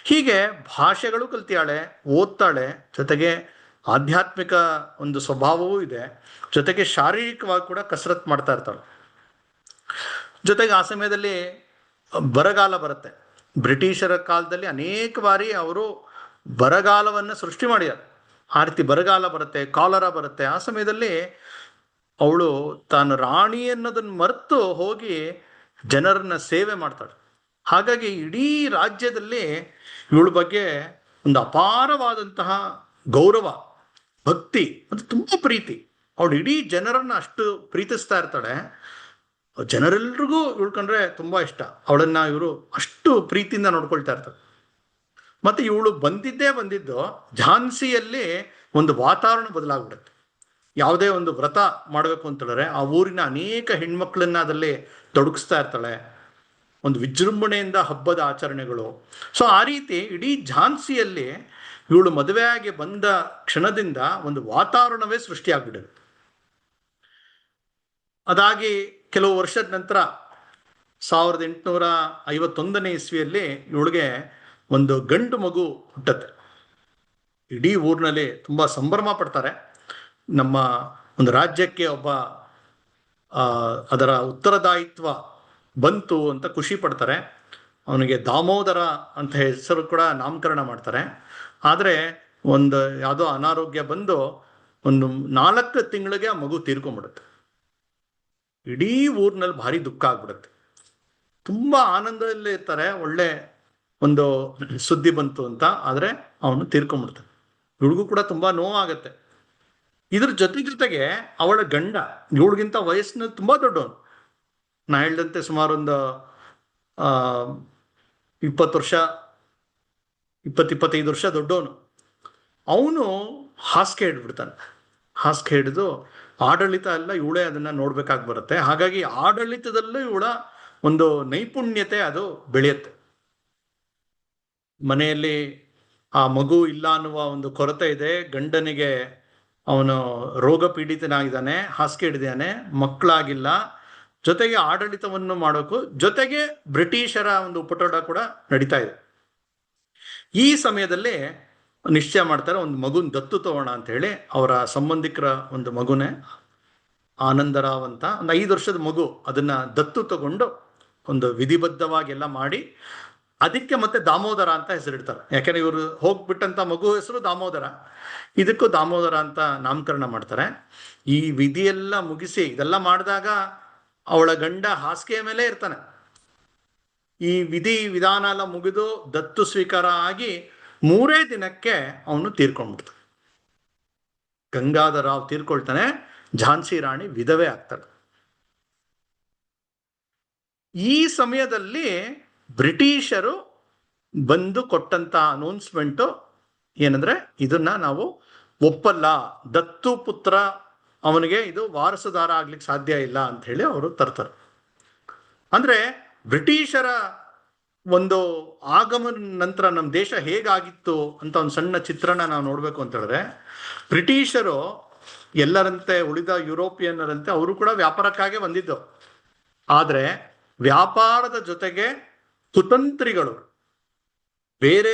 ಹೀಗೆ ಭಾಷೆಗಳು ಕಲ್ತಿಯಾಳೆ, ಓದ್ತಾಳೆ. ಜೊತೆಗೆ ಆಧ್ಯಾತ್ಮಿಕ ಒಂದು ಸ್ವಭಾವವೂ ಇದೆ. ಜೊತೆಗೆ ಶಾರೀರಿಕವಾಗಿ ಕೂಡ ಕಸರತ್ತು ಮಾಡ್ತಾ ಇರ್ತಾಳೆ. ಜೊತೆಗೆ ಆ ಸಮಯದಲ್ಲಿ ಬರಗಾಲ ಬರುತ್ತೆ. ಬ್ರಿಟಿಷರ ಕಾಲದಲ್ಲಿ ಅನೇಕ ಬಾರಿ ಅವರು ಬರಗಾಲವನ್ನು ಸೃಷ್ಟಿ ಮಾಡ್ಯಾರ. ಆ ರೀತಿ ಬರಗಾಲ ಬರುತ್ತೆ, ಕಾಲರ ಬರುತ್ತೆ. ಆ ಸಮಯದಲ್ಲಿ ಅವಳು ತಾನು ರಾಣಿ ಅನ್ನೋದನ್ನ ಮರೆತು ಹೋಗಿ ಜನರನ್ನ ಸೇವೆ ಮಾಡ್ತಾಳೆ. ಹಾಗಾಗಿ ಇಡೀ ರಾಜ್ಯದಲ್ಲಿ ಇವಳ ಬಗ್ಗೆ ಒಂದು ಅಪಾರವಾದಂತಹ ಗೌರವ, ಭಕ್ತಿ ಮತ್ತು ತುಂಬ ಪ್ರೀತಿ. ಅವಳು ಇಡೀ ಜನರನ್ನ ಅಷ್ಟು ಪ್ರೀತಿಸ್ತಾ ಇರ್ತಾಳೆ. ಜನರೆಲ್ರಿಗೂ ಇಳ್ಕೊಂಡ್ರೆ ತುಂಬಾ ಇಷ್ಟ. ಅವಳನ್ನ ಇವರು ಅಷ್ಟು ಪ್ರೀತಿಯಿಂದ ನೋಡ್ಕೊಳ್ತಾ ಇರ್ತಾರೆ. ಮತ್ತೆ ಇವಳು ಬಂದಿದ್ದು ಝಾನ್ಸಿಯಲ್ಲಿ ಒಂದು ವಾತಾವರಣ ಬದಲಾಗ್ಬಿಡುತ್ತೆ. ಯಾವುದೇ ಒಂದು ವ್ರತ ಮಾಡಬೇಕು ಅಂತ ಹೇಳಿದ್ರೆ ಆ ಊರಿನ ಅನೇಕ ಹೆಣ್ಮಕ್ಳನ್ನ ಅದರಲ್ಲಿ ತೊಡಗಿಸ್ತಾ ಇರ್ತಾಳೆ. ಒಂದು ವಿಜೃಂಭಣೆಯಿಂದ ಹಬ್ಬದ ಆಚರಣೆಗಳು. ಸೊ ಆ ರೀತಿ ಇಡೀ ಝಾನ್ಸಿಯಲ್ಲಿ ಇವಳು ಮದುವೆಯಾಗಿ ಬಂದ ಕ್ಷಣದಿಂದ ಒಂದು ವಾತಾವರಣವೇ ಸೃಷ್ಟಿಯಾಗ್ಬಿಟ್ಟಿದೆ. ಅದಾಗಿ ಕೆಲವು ವರ್ಷದ ನಂತರ 1851ನೇ ಇಸ್ವಿಯಲ್ಲಿ ಇವಳಿಗೆ ಒಂದು ಗಂಡು ಮಗು ಹುಟ್ಟತ್ತೆ. ಇಡೀ ಊರಿನಲ್ಲಿ ತುಂಬಾ ಸಂಭ್ರಮ ಪಡ್ತಾರೆ. ನಮ್ಮ ಒಂದು ರಾಜ್ಯಕ್ಕೆ ಒಬ್ಬ ಅದರ ಉತ್ತರದಾಯಿತ್ವ ಬಂತು ಅಂತ ಖುಷಿ ಪಡ್ತಾರೆ. ಅವನಿಗೆ ದಾಮೋದರ ಅಂತ ಹೆಸರು ಕೂಡ ನಾಮಕರಣ ಮಾಡ್ತಾರೆ. ಆದರೆ ಒಂದು ಯಾವುದೋ ಅನಾರೋಗ್ಯ ಬಂದು ಒಂದು 4 ತಿಂಗಳಿಗೆ ಆ ಮಗು ತೀರ್ಕೊಂಡ್ಬಿಡುತ್ತೆ. ಇಡೀ ಊರಿನಲ್ಲಿ ಭಾರಿ ದುಃಖ ಆಗ್ಬಿಡುತ್ತೆ. ತುಂಬಾ ಆನಂದದಲ್ಲಿ ಇರ್ತಾರೆ, ಒಳ್ಳೆ ಒಂದು ಸುದ್ದಿ ಬಂತು ಅಂತ. ಆದರೆ ಅವನು ತೀರ್ಕೊಂಡ್ಬಿಡ್ತಾನೆ. ಇವಳಿಗೂ ಕೂಡ ತುಂಬಾ ನೋವಾಗತ್ತೆ. ಇದ್ರ ಜೊತೆಗೆ ಅವಳ ಗಂಡ ಇವಳಿಗಿಂತ ವಯಸ್ಸಿನ ತುಂಬಾ ದೊಡ್ಡವನು. ನಾ ಹೇಳ್ದಂತೆ ಸುಮಾರು ಒಂದು 20 ವರ್ಷ 25 ವರ್ಷ ದೊಡ್ಡವನು. ಅವನು ಹಾಸಿಗೆ ಹಿಡ್ಬಿಡ್ತಾನೆ. ಹಾಸಿಗೆ ಹಿಡಿದು ಆಡಳಿತ ಎಲ್ಲ ಇವಳೇ ಅದನ್ನ ನೋಡ್ಬೇಕಾಗಿ ಬರುತ್ತೆ. ಹಾಗಾಗಿ ಆಡಳಿತದಲ್ಲೂ ಇವಳ ಒಂದು ನೈಪುಣ್ಯತೆ ಅದು ಬೆಳೆಯುತ್ತೆ. ಮನೆಯಲ್ಲಿ ಆ ಮಗು ಇಲ್ಲ ಅನ್ನುವ ಒಂದು ಕೊರತೆ ಇದೆ. ಗಂಡನಿಗೆ ಅವನು ರೋಗ ಪೀಡಿತನಾಗಿದ್ದಾನೆ, ಹಾಸಿಗೆ ಹಿಡಿದಾನೆ, ಮಕ್ಕಳಾಗಿಲ್ಲ, ಜೊತೆಗೆ ಆಡಳಿತವನ್ನು ಮಾಡೋಕ್ಕೂ ಜೊತೆಗೆ ಬ್ರಿಟಿಷರ ಒಂದು ಉಪಟಳ ಕೂಡ ನಡೀತಾ ಇದೆ. ಈ ಸಮಯದಲ್ಲಿ ನಿಶ್ಚಯ ಮಾಡ್ತಾರೆ ಒಂದು ಮಗುನ ದತ್ತು ತಗೋಣ ಅಂತ ಹೇಳಿ. ಅವರ ಸಂಬಂಧಿಕರ ಒಂದು ಮಗುನೇ ಆನಂದರಾವ್ ಅಂತ, ಒಂದು 5 ವರ್ಷದ ಮಗು, ಅದನ್ನ ದತ್ತು ತಗೊಂಡು ಒಂದು ವಿಧಿಬದ್ಧವಾಗಿ ಎಲ್ಲ ಮಾಡಿ ಅದಕ್ಕೆ ಮತ್ತೆ ದಾಮೋದರ ಅಂತ ಹೆಸರಿಡ್ತಾರೆ. ಯಾಕೆಂದ್ರೆ ಇವರು ಹೋಗ್ಬಿಟ್ಟಂತ ಮಗು ಹೆಸರು ದಾಮೋದರ, ಇದಕ್ಕೂ ದಾಮೋದರ ಅಂತ ನಾಮಕರಣ ಮಾಡ್ತಾರೆ. ಈ ವಿಧಿಯೆಲ್ಲ ಮುಗಿಸಿ ಇದೆಲ್ಲ ಮಾಡಿದಾಗ ಅವಳ ಗಂಡ ಹಾಸಿಗೆ ಮೇಲೆ ಇರ್ತಾನೆ. ಈ ವಿಧಿ ವಿಧಾನ ಎಲ್ಲ ಮುಗಿದು ದತ್ತು ಸ್ವೀಕಾರ ಆಗಿ 3 ದಿನಕ್ಕೆ ಅವನು ತೀರ್ಕೊಂಡ್ಬಿಡ್ತಾನೆ. ಗಂಗಾಧರರಾವ್ ತೀರ್ಕೊಳ್ತಾನೆ. ಝಾನ್ಸಿ ರಾಣಿ ವಿಧವೆ ಆಗ್ತಾಳೆ. ಈ ಸಮಯದಲ್ಲಿ ಬ್ರಿಟಿಷರು ಬಂದು ಕೊಟ್ಟಂತ ಅನೌನ್ಸ್ಮೆಂಟ್ ಏನಂದ್ರೆ ಇದನ್ನ ನಾವು ಒಪ್ಪಲ್ಲ, ದತ್ತು ಪುತ್ರ ಅವನಿಗೆ ಇದು ವಾರಸುದಾರ ಆಗ್ಲಿಕ್ಕೆ ಸಾಧ್ಯ ಇಲ್ಲ ಅಂತ ಹೇಳಿ ಅವರು ತರ್ತಾರೆ. ಅಂದ್ರೆ ಬ್ರಿಟಿಷರ ಒಂದು ಆಗಮನ ನಂತರ ನಮ್ಮ ದೇಶ ಹೇಗಾಗಿತ್ತು ಅಂತ ಒಂದು ಸಣ್ಣ ಚಿತ್ರಣ ನಾವು ನೋಡ್ಬೇಕು ಅಂತ ಹೇಳಿದ್ರೆ, ಬ್ರಿಟಿಷರು ಎಲ್ಲರಂತೆ ಉಳಿದ ಯುರೋಪಿಯನ್ನರಂತೆ ಅವರು ಕೂಡ ವ್ಯಾಪಾರಕ್ಕಾಗಿ ಬಂದಿದ್ದು. ಆದ್ರೆ ವ್ಯಾಪಾರದ ಜೊತೆಗೆ ಕುತಂತ್ರಿಗಳು ಬೇರೆ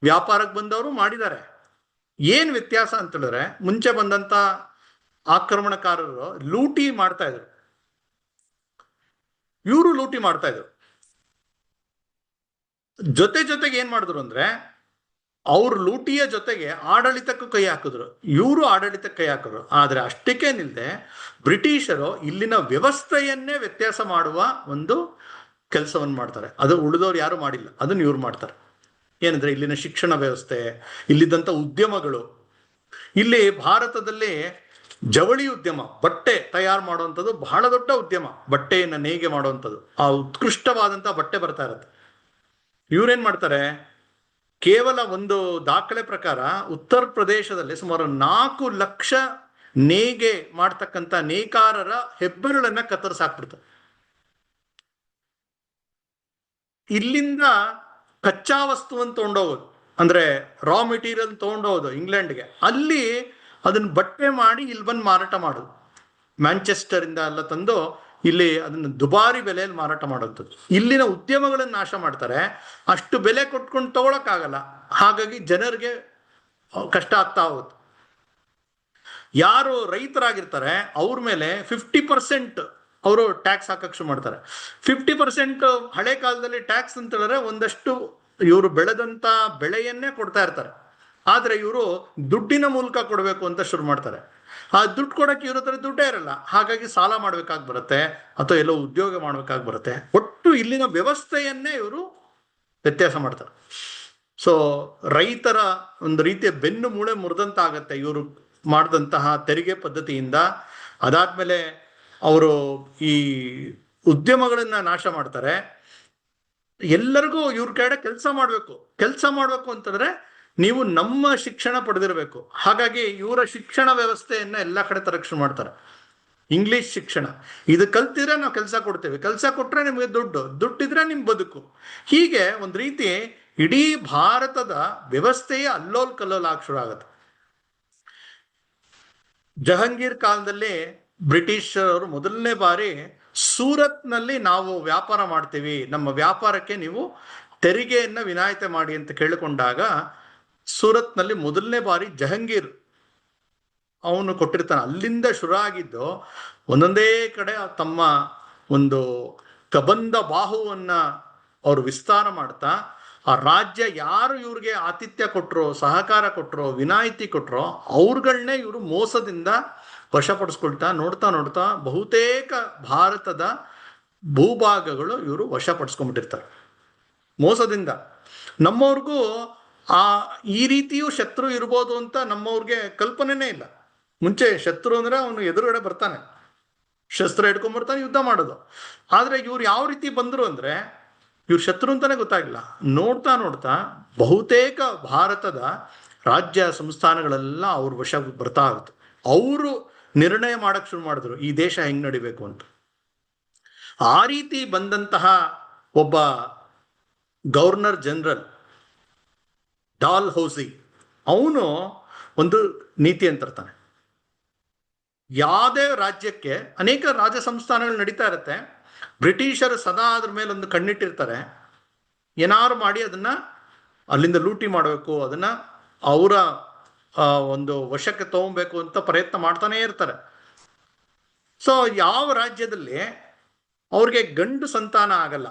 ವ್ಯಾಪಾರಕ್ಕೆ ಬಂದವರು ಮಾಡಿದ್ದಾರೆ. ಏನ್ ವ್ಯತ್ಯಾಸ ಅಂತ ಹೇಳಿದ್ರೆ, ಮುಂಚೆ ಬಂದಂತ ಆಕ್ರಮಣಕಾರರು ಲೂಟಿ ಮಾಡ್ತಾ ಇದ್ರು, ಇವರು ಲೂಟಿ ಮಾಡ್ತಾ ಇದ್ರು. ಜೊತೆಗೆ ಏನ್ ಮಾಡಿದ್ರು ಅಂದ್ರೆ, ಅವ್ರ ಲೂಟಿಯ ಜೊತೆಗೆ ಆಡಳಿತಕ್ಕೂ ಕೈ ಹಾಕಿದ್ರು, ಇವರು ಆಡಳಿತಕ್ಕೆ ಕೈ ಹಾಕಿದ್ರು. ಆದ್ರೆ ಅಷ್ಟಕ್ಕೆ ನಿಲ್ದೆ ಬ್ರಿಟಿಷರು ಇಲ್ಲಿನ ವ್ಯವಸ್ಥೆಯನ್ನೇ ವ್ಯತ್ಯಾಸ ಮಾಡುವ ಒಂದು ಕೆಲಸವನ್ನು ಮಾಡ್ತಾರೆ. ಅದು ಉಳಿದವ್ರು ಯಾರು ಮಾಡಿಲ್ಲ, ಅದನ್ನ ಇವ್ರು ಮಾಡ್ತಾರೆ. ಏನಂದ್ರೆ ಇಲ್ಲಿನ ಶಿಕ್ಷಣ ವ್ಯವಸ್ಥೆ, ಇಲ್ಲಿದ್ದಂಥ ಉದ್ಯಮಗಳು. ಇಲ್ಲಿ ಭಾರತದಲ್ಲಿ ಜವಳಿ ಉದ್ಯಮ, ಬಟ್ಟೆ ತಯಾರು ಮಾಡುವಂಥದ್ದು ಬಹಳ ದೊಡ್ಡ ಉದ್ಯಮ. ಬಟ್ಟೆಯನ್ನು ನೇಯ್ಗೆ ಮಾಡುವಂಥದ್ದು, ಆ ಉತ್ಕೃಷ್ಟವಾದಂಥ ಬಟ್ಟೆ ಬರ್ತಾ ಇರುತ್ತೆ. ಇವ್ರೇನ್ ಮಾಡ್ತಾರೆ, ಕೇವಲ ಒಂದು ದಾಖಲೆ ಪ್ರಕಾರ ಉತ್ತರ ಪ್ರದೇಶದಲ್ಲಿ ಸುಮಾರು 4 ಲಕ್ಷ ನೇಯ್ಗೆ ಮಾಡ್ತಕ್ಕಂಥ ನೇಕಾರರ ಹೆಬ್ಬೆರಳನ್ನ ಕತ್ತರಿಸಾಕ್ಬಿಡ್ತಾರೆ. ಇಲ್ಲಿಂದ ಕಚ್ಚಾ ವಸ್ತುವನ್ನು ತಗೊಂಡೋಗೋದು, ಅಂದ್ರೆ ರಾ ಮೆಟೀರಿಯಲ್ ತಗೊಂಡೋಗೋದು ಇಂಗ್ಲೆಂಡ್ಗೆ, ಅಲ್ಲಿ ಅದನ್ನ ಬಟ್ಟೆ ಮಾಡಿ ಇಲ್ಲಿ ಬಂದು ಮಾರಾಟ ಮಾಡೋದು. ಮ್ಯಾಂಚೆಸ್ಟರ್ ಇಂದ ಎಲ್ಲ ತಂದು ಇಲ್ಲಿ ಅದನ್ನ ದುಬಾರಿ ಬೆಲೆಯಲ್ಲಿ ಮಾರಾಟ ಮಾಡೋಂಥದ್ದು. ಇಲ್ಲಿನ ಉದ್ಯಮಗಳನ್ನು ನಾಶ ಮಾಡ್ತಾರೆ. ಅಷ್ಟು ಬೆಲೆ ಕೊಟ್ಕೊಂಡು ತಗೊಳಕ್ಕಾಗಲ್ಲ, ಹಾಗಾಗಿ ಜನರಿಗೆ ಕಷ್ಟ ಆಗ್ತಾ ಹೋಗುತ್ತೆ. ಯಾರು ರೈತರಾಗಿರ್ತಾರೆ ಅವ್ರ ಮೇಲೆ 50% ಅವರು ಟ್ಯಾಕ್ಸ್ ಹಾಕಕ್ ಶುರು ಮಾಡ್ತಾರೆ. 50% ಹಳೆ ಕಾಲದಲ್ಲಿ ಟ್ಯಾಕ್ಸ್ ಅಂತ ಹೇಳಿದ್ರೆ ಒಂದಷ್ಟು ಇವರು ಬೆಳೆದಂತ ಬೆಳೆಯನ್ನೇ ಕೊಡ್ತಾ ಇರ್ತಾರೆ. ಆದ್ರೆ ಇವರು ದುಡ್ಡಿನ ಮೂಲಕ ಕೊಡಬೇಕು ಅಂತ ಶುರು ಮಾಡ್ತಾರೆ. ಆ ದುಡ್ಡು ಕೊಡಕ್ಕೆ ಇವ್ರ ಹತ್ರ ದುಡ್ಡೇ ಇರಲ್ಲ, ಹಾಗಾಗಿ ಸಾಲ ಮಾಡ್ಬೇಕಾಗಿ ಬರುತ್ತೆ ಅಥವಾ ಎಲ್ಲೋ ಉದ್ಯೋಗ ಮಾಡ್ಬೇಕಾಗಿ ಬರುತ್ತೆ. ಒಟ್ಟು ಇಲ್ಲಿನ ವ್ಯವಸ್ಥೆಯನ್ನೇ ಇವರು ವ್ಯತ್ಯಾಸ ಮಾಡ್ತಾರೆ. ಸೊ ರೈತರ ಒಂದು ರೀತಿಯ ಬೆನ್ನು ಮೂಳೆ ಮುರಿದಂತ ಆಗತ್ತೆ ಇವರು ಮಾಡಿದಂತಹ ತೆರಿಗೆ ಪದ್ಧತಿಯಿಂದ, ಅದಾದ್ಮೇಲೆ ಅವರು ಈ ಉದ್ಯಮಗಳನ್ನ ನಾಶ ಮಾಡ್ತಾರೆ. ಎಲ್ಲರಿಗೂ ಇವ್ರ ಕಡೆ ಕೆಲಸ ಮಾಡ್ಬೇಕು ಅಂತಂದ್ರೆ ನೀವು ನಮ್ಮ ಶಿಕ್ಷಣ ಪಡೆದಿರಬೇಕು. ಹಾಗಾಗಿ ಇವರ ಶಿಕ್ಷಣ ವ್ಯವಸ್ಥೆಯನ್ನ ಎಲ್ಲ ಕಡೆ ತರಕ್ಷಣೆ ಮಾಡ್ತಾರೆ. ಇಂಗ್ಲಿಷ್ ಶಿಕ್ಷಣ, ಇದು ಕಲ್ತಿದ್ರೆ ನಾವು ಕೆಲಸ ಕೊಡ್ತೇವೆ, ಕೆಲಸ ಕೊಟ್ರೆ ನಿಮಗೆ ದುಡ್ಡಿದ್ರೆ ನಿಮ್ ಬದುಕು. ಹೀಗೆ ಒಂದ್ ರೀತಿ ಇಡೀ ಭಾರತದ ವ್ಯವಸ್ಥೆಯೇ ಅಲ್ಲೋಲ್ ಕಲ್ಲೋಲ್ ಶುರು ಆಗುತ್ತೆ. ಜಹಾಂಗೀರ್ ಕಾಲದಲ್ಲಿ ಬ್ರಿಟಿಷ್ ಅವರು ಮೊದಲನೇ ಬಾರಿ ಸೂರತ್ನಲ್ಲಿ ನಾವು ವ್ಯಾಪಾರ ಮಾಡ್ತೀವಿ, ನಮ್ಮ ವ್ಯಾಪಾರಕ್ಕೆ ನೀವು ತೆರಿಗೆಯನ್ನ ವಿನಾಯಿತಿ ಮಾಡಿ ಅಂತ ಕೇಳಿಕೊಂಡಾಗ ಸೂರತ್ನಲ್ಲಿ ಮೊದಲನೇ ಬಾರಿ ಜಹಾಂಗೀರ್ ಅವನು ಕೊಟ್ಟಿರ್ತಾನೆ. ಅಲ್ಲಿಂದ ಶುರು ಆಗಿದ್ದು ಒಂದೊಂದೇ ಕಡೆ ತಮ್ಮ ಒಂದು ಕಬಂಧ ಬಾಹುವನ್ನ ಅವರು ವಿಸ್ತಾರ ಮಾಡ್ತಾ, ಆ ರಾಜ್ಯ ಯಾರು ಇವ್ರಿಗೆ ಆತಿಥ್ಯ ಕೊಟ್ರೋ, ಸಹಕಾರ ಕೊಟ್ರೋ, ವಿನಾಯಿತಿ ಕೊಟ್ರೋ ಅವ್ರುಗಳನ್ನೇ ಇವರು ಮೋಸದಿಂದ ವಶಪಡಿಸ್ಕೊಳ್ತಾ ನೋಡ್ತಾ ಬಹುತೇಕ ಭಾರತದ ಭೂಭಾಗಗಳು ಇವರು ವಶಪಡಿಸ್ಕೊಂಡ್ಬಿಟ್ಟಿರ್ತಾರೆ ಮೋಸದಿಂದ. ನಮ್ಮವ್ರಿಗೂ ಈ ರೀತಿಯೂ ಶತ್ರು ಇರ್ಬೋದು ಅಂತ ನಮ್ಮವ್ರಿಗೆ ಕಲ್ಪನೆನೇ ಇಲ್ಲ. ಮುಂಚೆ ಶತ್ರು ಅಂದ್ರೆ ಅವನು ಎದುರುಗಡೆ ಬರ್ತಾನೆ, ಶಸ್ತ್ರ ಹಿಡ್ಕೊಂಡ್ಬರ್ತಾನೆ, ಯುದ್ಧ ಮಾಡೋದು. ಆದ್ರೆ ಇವ್ರು ಯಾವ ರೀತಿ ಬಂದ್ರು ಅಂದ್ರೆ ಇವ್ರ ಶತ್ರು ಅಂತಾನೆ ಗೊತ್ತಾಗಿಲ್ಲ. ನೋಡ್ತಾ ಬಹುತೇಕ ಭಾರತದ ರಾಜ್ಯ ಸಂಸ್ಥಾನಗಳೆಲ್ಲ ಅವ್ರ ವಶ ಬರ್ತಾ ಆಗುತ್ತೆ. ಅವರು ನಿರ್ಣಯ ಮಾಡಕ್ ಶುರು ಮಾಡಿದ್ರು ಈ ದೇಶ ಹೆಂಗ್ ನಡಿಬೇಕು ಅಂತ. ಆ ರೀತಿ ಬಂದಂತಹ ಒಬ್ಬ ಗವರ್ನರ್ ಜನರಲ್ ಡಾಲ್ ಹೌಸಿ, ಅವನು ಒಂದು ನೀತಿ ಅಂತಿರ್ತಾನೆ. ಯಾವುದೇ ರಾಜ್ಯಕ್ಕೆ ಅನೇಕ ರಾಜ್ಯ ಸಂಸ್ಥಾನಗಳು ನಡೀತಾ ಇರುತ್ತೆ, ಬ್ರಿಟಿಷರು ಸದಾ ಅದ್ರ ಮೇಲೆ ಒಂದು ಕಣ್ಣಿಟ್ಟಿರ್ತಾರೆ. ಏನಾರು ಮಾಡಿ ಅದನ್ನ ಅಲ್ಲಿಂದ ಲೂಟಿ ಮಾಡಬೇಕು, ಅದನ್ನ ಅವರ ಒಂದು ವಶಕ್ಕೆ ತಗೊಬೇಕು ಅಂತ ಪ್ರಯತ್ನ ಮಾಡ್ತಾನೆ ಇರ್ತಾರೆ. ಸೊ ಯಾವ ರಾಜ್ಯದಲ್ಲಿ ಅವ್ರಿಗೆ ಗಂಡು ಸಂತಾನ ಆಗಲ್ಲ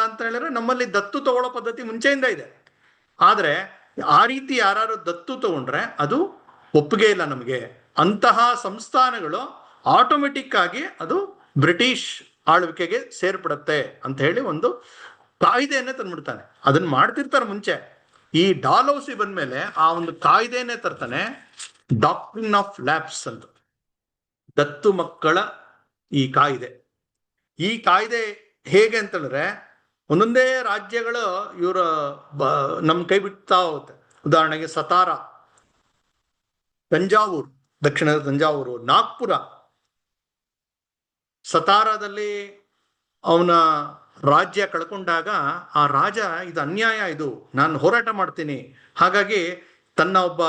ಅಂತ ಹೇಳಿದ್ರೆ ನಮ್ಮಲ್ಲಿ ದತ್ತು ತಗೊಳ್ಳೋ ಪದ್ಧತಿ ಮುಂಚೆಯಿಂದ ಇದೆ. ಆದ್ರೆ ಆ ರೀತಿ ಯಾರು ದತ್ತು ತಗೊಂಡ್ರೆ ಅದು ಒಪ್ಪಿಗೆ ಇಲ್ಲ ನಮಗೆ. ಅಂತಹ ಸಂಸ್ಥಾನಗಳು ಆಟೋಮೆಟಿಕ್ ಆಗಿ ಅದು ಬ್ರಿಟಿಷ್ ಆಳ್ವಿಕೆಗೆ ಸೇರ್ಪಡುತ್ತೆ ಅಂತ ಹೇಳಿ ಒಂದು ಕಾಯ್ದೆಯನ್ನೇ ತಂದ್ಬಿಡ್ತಾನೆ. ಅದನ್ನ ಮಾಡ್ತಿರ್ತಾರೆ ಮುಂಚೆ. ಈ ಡಾಲೌಸಿ ಬಂದ್ಮೇಲೆ ಆ ಒಂದು ಕಾಯ್ದೆಯನ್ನೇ ತರ್ತಾನೆ, ಡಾಕ್ಟ್ರಿನ್ ಆಫ್ ಲ್ಯಾಪ್ಸ್ ಅಂತ, ದತ್ತು ಮಕ್ಕಳ ಈ ಕಾಯ್ದೆ ಹೇಗೆ ಅಂತ ಹೇಳಿದ್ರೆ ಒಂದೊಂದೇ ರಾಜ್ಯಗಳು ಇವರ ನಮ್ ಕೈ ಬಿಡ್ತಾ ಹೋಗುತ್ತೆ. ಉದಾಹರಣೆಗೆ ಸತಾರ, ತಂಜಾವೂರು, ದಕ್ಷಿಣದ ತಂಜಾವೂರು, ನಾಗ್ಪುರ. ಸತಾರದಲ್ಲಿ ಅವನ ರಾಜ್ಯ ಕಳ್ಕೊಂಡಾಗ ಆ ರಾಜ ಇದು ಅನ್ಯಾಯ, ಇದು ನಾನು ಹೋರಾಟ ಮಾಡ್ತೀನಿ, ಹಾಗಾಗಿ ತನ್ನ ಒಬ್ಬ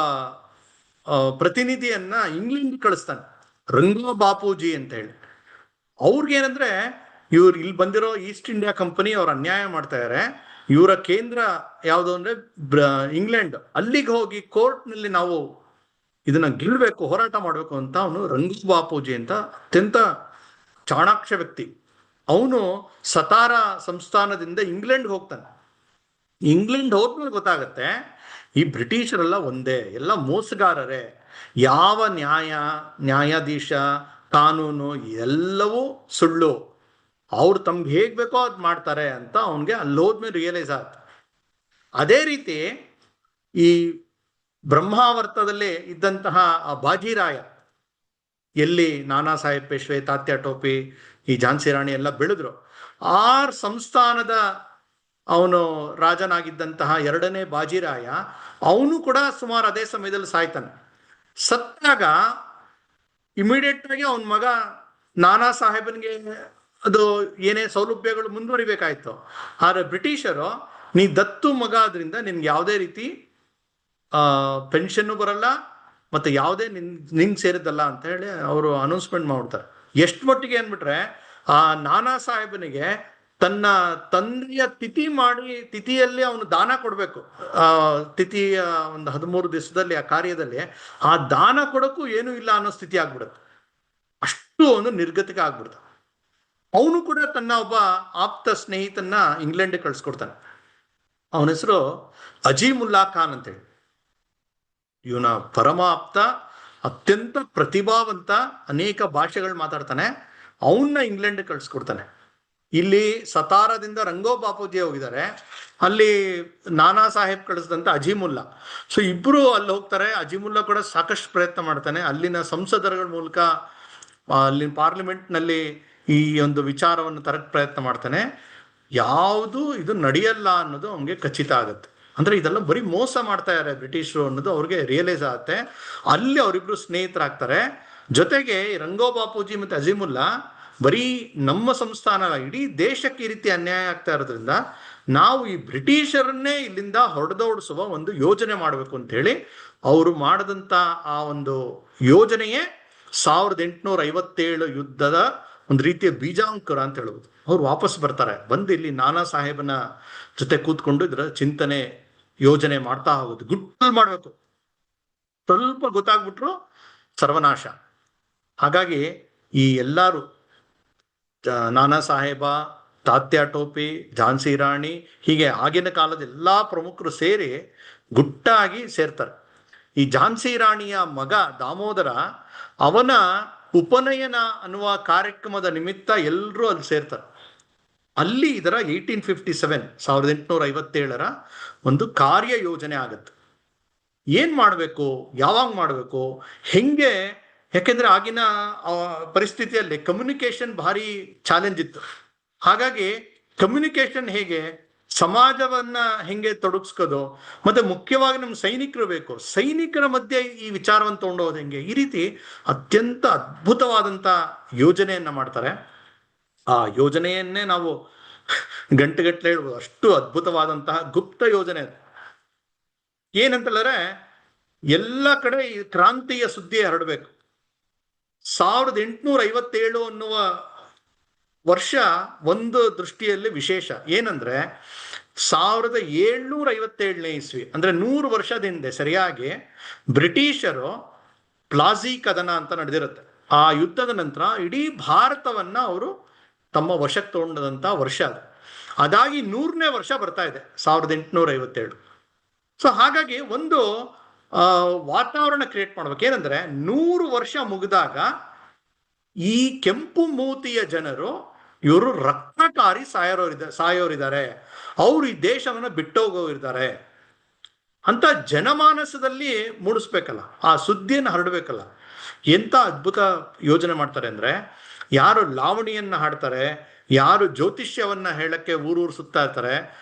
ಪ್ರತಿನಿಧಿಯನ್ನ ಇಂಗ್ಲೆಂಡ್ ಕಳಿಸ್ತಾನೆ, ರಂಗೋ ಬಾಪೂಜಿ ಅಂತ ಹೇಳಿ. ಅವ್ರಿಗೇನಂದ್ರೆ ಇವ್ರು ಇಲ್ಲಿ ಬಂದಿರೋ ಈಸ್ಟ್ ಇಂಡಿಯಾ ಕಂಪನಿ ಅವ್ರು ಅನ್ಯಾಯ ಮಾಡ್ತಾ ಇದಾರೆ, ಇವರ ಕೇಂದ್ರ ಯಾವುದು ಅಂದ್ರೆ ಇಂಗ್ಲೆಂಡ್, ಅಲ್ಲಿಗೆ ಹೋಗಿ ಕೋರ್ಟ್ನಲ್ಲಿ ನಾವು ಇದನ್ನ ಗೆಲ್ಬೇಕು, ಹೋರಾಟ ಮಾಡ್ಬೇಕು ಅಂತ ಅವನು ರಂಗೋ ಬಾಪೂಜಿ ಅಂತ ಅತ್ಯಂತ ಚಾಣಾಕ್ಷ ವ್ಯಕ್ತಿ. ಅವನು ಸತಾರ ಸಂಸ್ಥಾನದಿಂದ ಇಂಗ್ಲೆಂಡ್ ಹೋಗ್ತಾನೆ. ಇಂಗ್ಲೆಂಡ್ ಹೋದ್ಮೇಲೆ ಗೊತ್ತಾಗತ್ತೆ ಈ ಬ್ರಿಟಿಷರೆಲ್ಲ ಒಂದೇ, ಎಲ್ಲ ಮೋಸಗಾರರೇ, ಯಾವ ನ್ಯಾಯಾಧೀಶ, ಕಾನೂನು ಎಲ್ಲವೂ ಸುಳ್ಳು, ಅವ್ರು ತಮ್ಗೆ ಹೇಗ್ ಬೇಕೋ ಅದ್ ಮಾಡ್ತಾರೆ ಅಂತ ಅವನ್ಗೆ ಅಲ್ಲಿ ಹೋದ್ಮೇಲೆ ರಿಯಲೈಸ್ ಆಗುತ್ತೆ. ಅದೇ ರೀತಿ ಈ ಬ್ರಹ್ಮಾವರ್ತದಲ್ಲಿ ಇದ್ದಂತಹ ಆ ಬಾಜಿರಾಯ, ಎಲ್ಲಿ ನಾನಾ ಸಾಹೇಬ್ ಪೇಶ್ವೆ, ತಾತ್ಯಾ ಟೋಪಿ, ಈ ಝಾನ್ಸಿ ರಾಣಿ ಎಲ್ಲ ಬೆಳೆದ್ರು, ಆ ಸಂಸ್ಥಾನದ ಅವನು ರಾಜನಾಗಿದ್ದಂತಹ ಎರಡನೇ ಬಾಜಿರಾಯ, ಅವನು ಕೂಡ ಸುಮಾರು ಅದೇ ಸಮಯದಲ್ಲಿ ಸಾಯ್ತಾನೆ. ಸತ್ತಾಗ ಇಮಿಡಿಯೇಟ್ ಆಗಿ ಅವನ ಮಗ ನಾನಾ ಸಾಹೇಬನ್ಗೆ ಅದು ಏನೇ ಸೌಲಭ್ಯಗಳು ಮುಂದುವರಿಬೇಕಾಯ್ತು. ಆದ್ರೆ ಬ್ರಿಟಿಷರು ನೀ ದತ್ತು ಮಗ ಆದ್ರಿಂದ ನಿನ್ಗೆ ಯಾವುದೇ ರೀತಿ ಪೆನ್ಷನ್ ಬರಲ್ಲ, ಮತ್ತೆ ಯಾವುದೇ ನಿಂಗೆ ಸೇರಿದ್ದಲ್ಲ ಅಂತ ಹೇಳಿ ಅವರು ಅನೌನ್ಸ್ಮೆಂಟ್ ಮಾಡ್ಬಿಡ್ತಾರೆ. ಎಷ್ಟು ಮಟ್ಟಿಗೆ ಅಂದ್ಬಿಟ್ರೆ ಆ ನಾನಾ ಸಾಹೇಬನಿಗೆ ತನ್ನ ತಂದೆಯ ತಿಥಿಯಲ್ಲಿ ಅವನು ದಾನ ಕೊಡ್ಬೇಕು. ತಿಥಿಯ ಒಂದು 13 ದಿವಸದಲ್ಲಿ ಆ ಕಾರ್ಯದಲ್ಲಿ ಆ ದಾನ ಕೊಡಕ್ಕೂ ಏನೂ ಇಲ್ಲ ಅನ್ನೋ ಸ್ಥಿತಿ ಆಗ್ಬಿಡುತ್ತೆ. ಅಷ್ಟು ಒಂದು ನಿರ್ಗತಿಕ ಆಗ್ಬಿಡ್ತ. ಅವನು ಕೂಡ ತನ್ನ ಒಬ್ಬ ಆಪ್ತ ಸ್ನೇಹಿತನ್ನ ಇಂಗ್ಲೆಂಡ್ ಕಳ್ಸ್ಕೊಡ್ತಾನೆ. ಅವನ ಹೆಸರು ಅಜೀಮುಲ್ಲಾ ಖಾನ್ ಅಂತೇಳಿ. ಇವನ ಪರಮ ಆಪ್ತ, ಅತ್ಯಂತ ಪ್ರತಿಭಾವಂತ, ಅನೇಕ ಭಾಷೆಗಳು ಮಾತಾಡ್ತಾನೆ. ಅವನ್ನ ಇಂಗ್ಲೆಂಡ್ ಕಳ್ಸ್ಕೊಡ್ತಾನೆ. ಇಲ್ಲಿ ಸತಾರದಿಂದ ರಂಗೋ ಬಾಪೂಜಿ ಹೋಗಿದ್ದಾರೆ, ಅಲ್ಲಿ ನಾನಾ ಸಾಹೇಬ್ ಕಳಿಸಿದಂತ ಅಜೀಮುಲ್ಲಾ. ಸೊ ಇಬ್ರು ಅಲ್ಲಿ ಹೋಗ್ತಾರೆ. ಅಜೀಮುಲ್ಲಾ ಕೂಡ ಸಾಕಷ್ಟು ಪ್ರಯತ್ನ ಮಾಡ್ತಾನೆ, ಅಲ್ಲಿನ ಸಂಸದರುಗಳ ಮೂಲಕ ಅಲ್ಲಿನ ಪಾರ್ಲಿಮೆಂಟ್ ನಲ್ಲಿ ಈ ಒಂದು ವಿಚಾರವನ್ನು ತರಕ್ ಪ್ರಯತ್ನ ಮಾಡ್ತಾನೆ. ಯಾವುದು ಇದು ನಡೆಯಲ್ಲ ಅನ್ನೋದು ಅವ್ನಿಗೆ ಖಚಿತ ಆಗುತ್ತೆ. ಅಂದ್ರೆ ಇದೆಲ್ಲ ಬರೀ ಮೋಸ ಮಾಡ್ತಾ ಇದ್ದಾರೆ ಬ್ರಿಟಿಷರು ಅನ್ನೋದು ಅವ್ರಿಗೆ ರಿಯಲೈಸ್ ಆಗುತ್ತೆ. ಅಲ್ಲಿ ಅವರಿಬ್ರು ಸ್ನೇಹಿತರಾಗ್ತಾರೆ. ಜೊತೆಗೆ ರಂಗೋ ಬಾಪೂಜಿ ಮತ್ತೆ ಅಜೀಮುಲ್ಲಾ ಬರೀ ನಮ್ಮ ಸಂಸ್ಥಾನ ಅಲ್ಲ, ಇಡೀ ದೇಶಕ್ಕೆ ಈ ರೀತಿ ಅನ್ಯಾಯ ಆಗ್ತಾ ಇರೋದ್ರಿಂದ ನಾವು ಈ ಬ್ರಿಟಿಷರನ್ನೇ ಇಲ್ಲಿಂದ ಹೊಡೆದೋಡಿಸುವ ಒಂದು ಯೋಜನೆ ಮಾಡಬೇಕು ಅಂತ ಹೇಳಿ ಅವರು ಮಾಡಿದಂತ ಆ ಒಂದು ಯೋಜನೆಯೇ 1857 ಯುದ್ಧದ ಒಂದು ರೀತಿಯ ಬೀಜಾಂಕುರ ಅಂತ ಹೇಳ್ಬೋದು. ಅವ್ರು ವಾಪಸ್ ಬರ್ತಾರೆ, ಬಂದು ಇಲ್ಲಿ ನಾನಾ ಸಾಹೇಬನ ಜೊತೆ ಕೂತ್ಕೊಂಡು ಇದ್ರ ಚಿಂತನೆ ಯೋಜನೆ ಮಾಡ್ತಾ ಹೋಗುದು. ಗುಟ್ಟಲ್ಲಿ ಮಾಡ್ಬೇಕು, ಸ್ವಲ್ಪ ಗೊತ್ತಾಗ್ಬಿಟ್ರು ಸರ್ವನಾಶ. ಹಾಗಾಗಿ ಈ ಎಲ್ಲಾರು ನಾನಾ ಸಾಹೇಬ, ತಾತ್ಯಾ ಟೋಪಿ, ಝಾನ್ಸಿ ರಾಣಿ, ಹೀಗೆ ಆಗಿನ ಕಾಲದ ಎಲ್ಲಾ ಪ್ರಮುಖರು ಸೇರಿ ಗುಟ್ಟಾಗಿ ಸೇರ್ತಾರೆ. ಈ ಝಾನ್ಸಿ ರಾಣಿಯ ಮಗ ದಾಮೋದರ, ಅವನ ಉಪನಯನ ಅನ್ನುವ ಕಾರ್ಯಕ್ರಮದ ನಿಮಿತ್ತ ಎಲ್ಲರೂ ಅಲ್ಲಿ ಸೇರ್ತಾರೆ. ಅಲ್ಲಿ ಇದರ 1857 ಒಂದು ಕಾರ್ಯ ಯೋಜನೆ ಆಗುತ್ತೆ. ಏನ್ ಮಾಡಬೇಕು, ಯಾವಾಗ ಮಾಡಬೇಕು, ಹೆಂಗೆ, ಯಾಕೆಂದ್ರೆ ಆಗಿನ ಪರಿಸ್ಥಿತಿಯಲ್ಲಿ ಕಮ್ಯುನಿಕೇಶನ್ ಭಾರಿ ಚಾಲೆಂಜ್ ಇತ್ತು. ಹಾಗಾಗಿ ಕಮ್ಯುನಿಕೇಶನ್ ಹೇಗೆ, ಸಮಾಜವನ್ನ ಹೆಂಗೆ ತೊಡಗಿಸ್ಕೋದು, ಮತ್ತೆ ಮುಖ್ಯವಾಗಿ ನಮ್ಮ ಸೈನಿಕರು ಬೇಕು, ಸೈನಿಕರ ಮಧ್ಯೆ ಈ ವಿಚಾರವನ್ನು ತಗೊಂಡೋದು ಹೆಂಗೆ, ಈ ರೀತಿ ಅತ್ಯಂತ ಅದ್ಭುತವಾದಂತ ಯೋಜನೆಯನ್ನ ಮಾಡ್ತಾರೆ. ಆ ಯೋಜನೆಯನ್ನೇ ನಾವು ಗಂಟೆಗಟ್ಟಲೆ ಹೇಳ್ಬೋದು, ಅಷ್ಟು ಅದ್ಭುತವಾದಂತಹ ಗುಪ್ತ ಯೋಜನೆ. ಏನಂತಂದ್ರೆ ಎಲ್ಲ ಕಡೆ ಈ ಕ್ರಾಂತಿಯ ಸುದ್ದಿ ಹರಡಬೇಕು. 1857 ಅನ್ನುವ ವರ್ಷ ಒಂದು ದೃಷ್ಟಿಯಲ್ಲಿ ವಿಶೇಷ ಏನಂದ್ರೆ 1757 ಇಸ್ವಿ ಅಂದ್ರೆ 100 ವರ್ಷದ ಹಿಂದೆ ಸರಿಯಾಗಿ ಬ್ರಿಟಿಷರು ಪ್ಲಾಸಿ ಕದನ ಅಂತ ನಡೆದಿರುತ್ತೆ. ಆ ಯುದ್ಧದ ನಂತರ ಇಡೀ ಭಾರತವನ್ನ ಅವರು ತಮ್ಮ ವಶಕ್ಕೆ ತಗೊಂಡಂತ ವರ್ಷ ಅದು. ಅದಾಗಿ 100ನೇ ವರ್ಷ ಬರ್ತಾ ಇದೆ 1857. ಸೊ ಹಾಗಾಗಿ ಒಂದು ವಾತಾವರಣ ಕ್ರಿಯೇಟ್ ಮಾಡ್ಬೇಕು. ಏನಂದ್ರೆ 100 ವರ್ಷ ಮುಗಿದಾಗ ಈ ಕೆಂಪು ಮೂತಿಯ ಜನರು ಇವರು ರತ್ನಕಾರಿ ಸಾಯೋರಿದ್ದಾರೆ, ಅವರು ಈ ದೇಶವನ್ನ ಬಿಟ್ಟೋಗೋರಿದ್ದಾರೆ ಅಂತ ಜನಮಾನಸದಲ್ಲಿ ಮೂಡಿಸ್ಬೇಕಲ್ಲ, ಆ ಸುದ್ದಿಯನ್ನು ಹರಡ್ಬೇಕಲ್ಲ. ಎಂತ ಅದ್ಭುತ ಯೋಜನೆ ಮಾಡ್ತಾರೆ ಅಂದ್ರೆ, ಯಾರು ಲಾವಣಿಯನ್ನ ಹಾಡ್ತಾರೆ, ಯಾರು ಜ್ಯೋತಿಷ್ಯವನ್ನ ಹೇಳಕ್ಕೆ ಊರೂರು ಸುತ್ತಾ ಇರ್ತಾರೆ,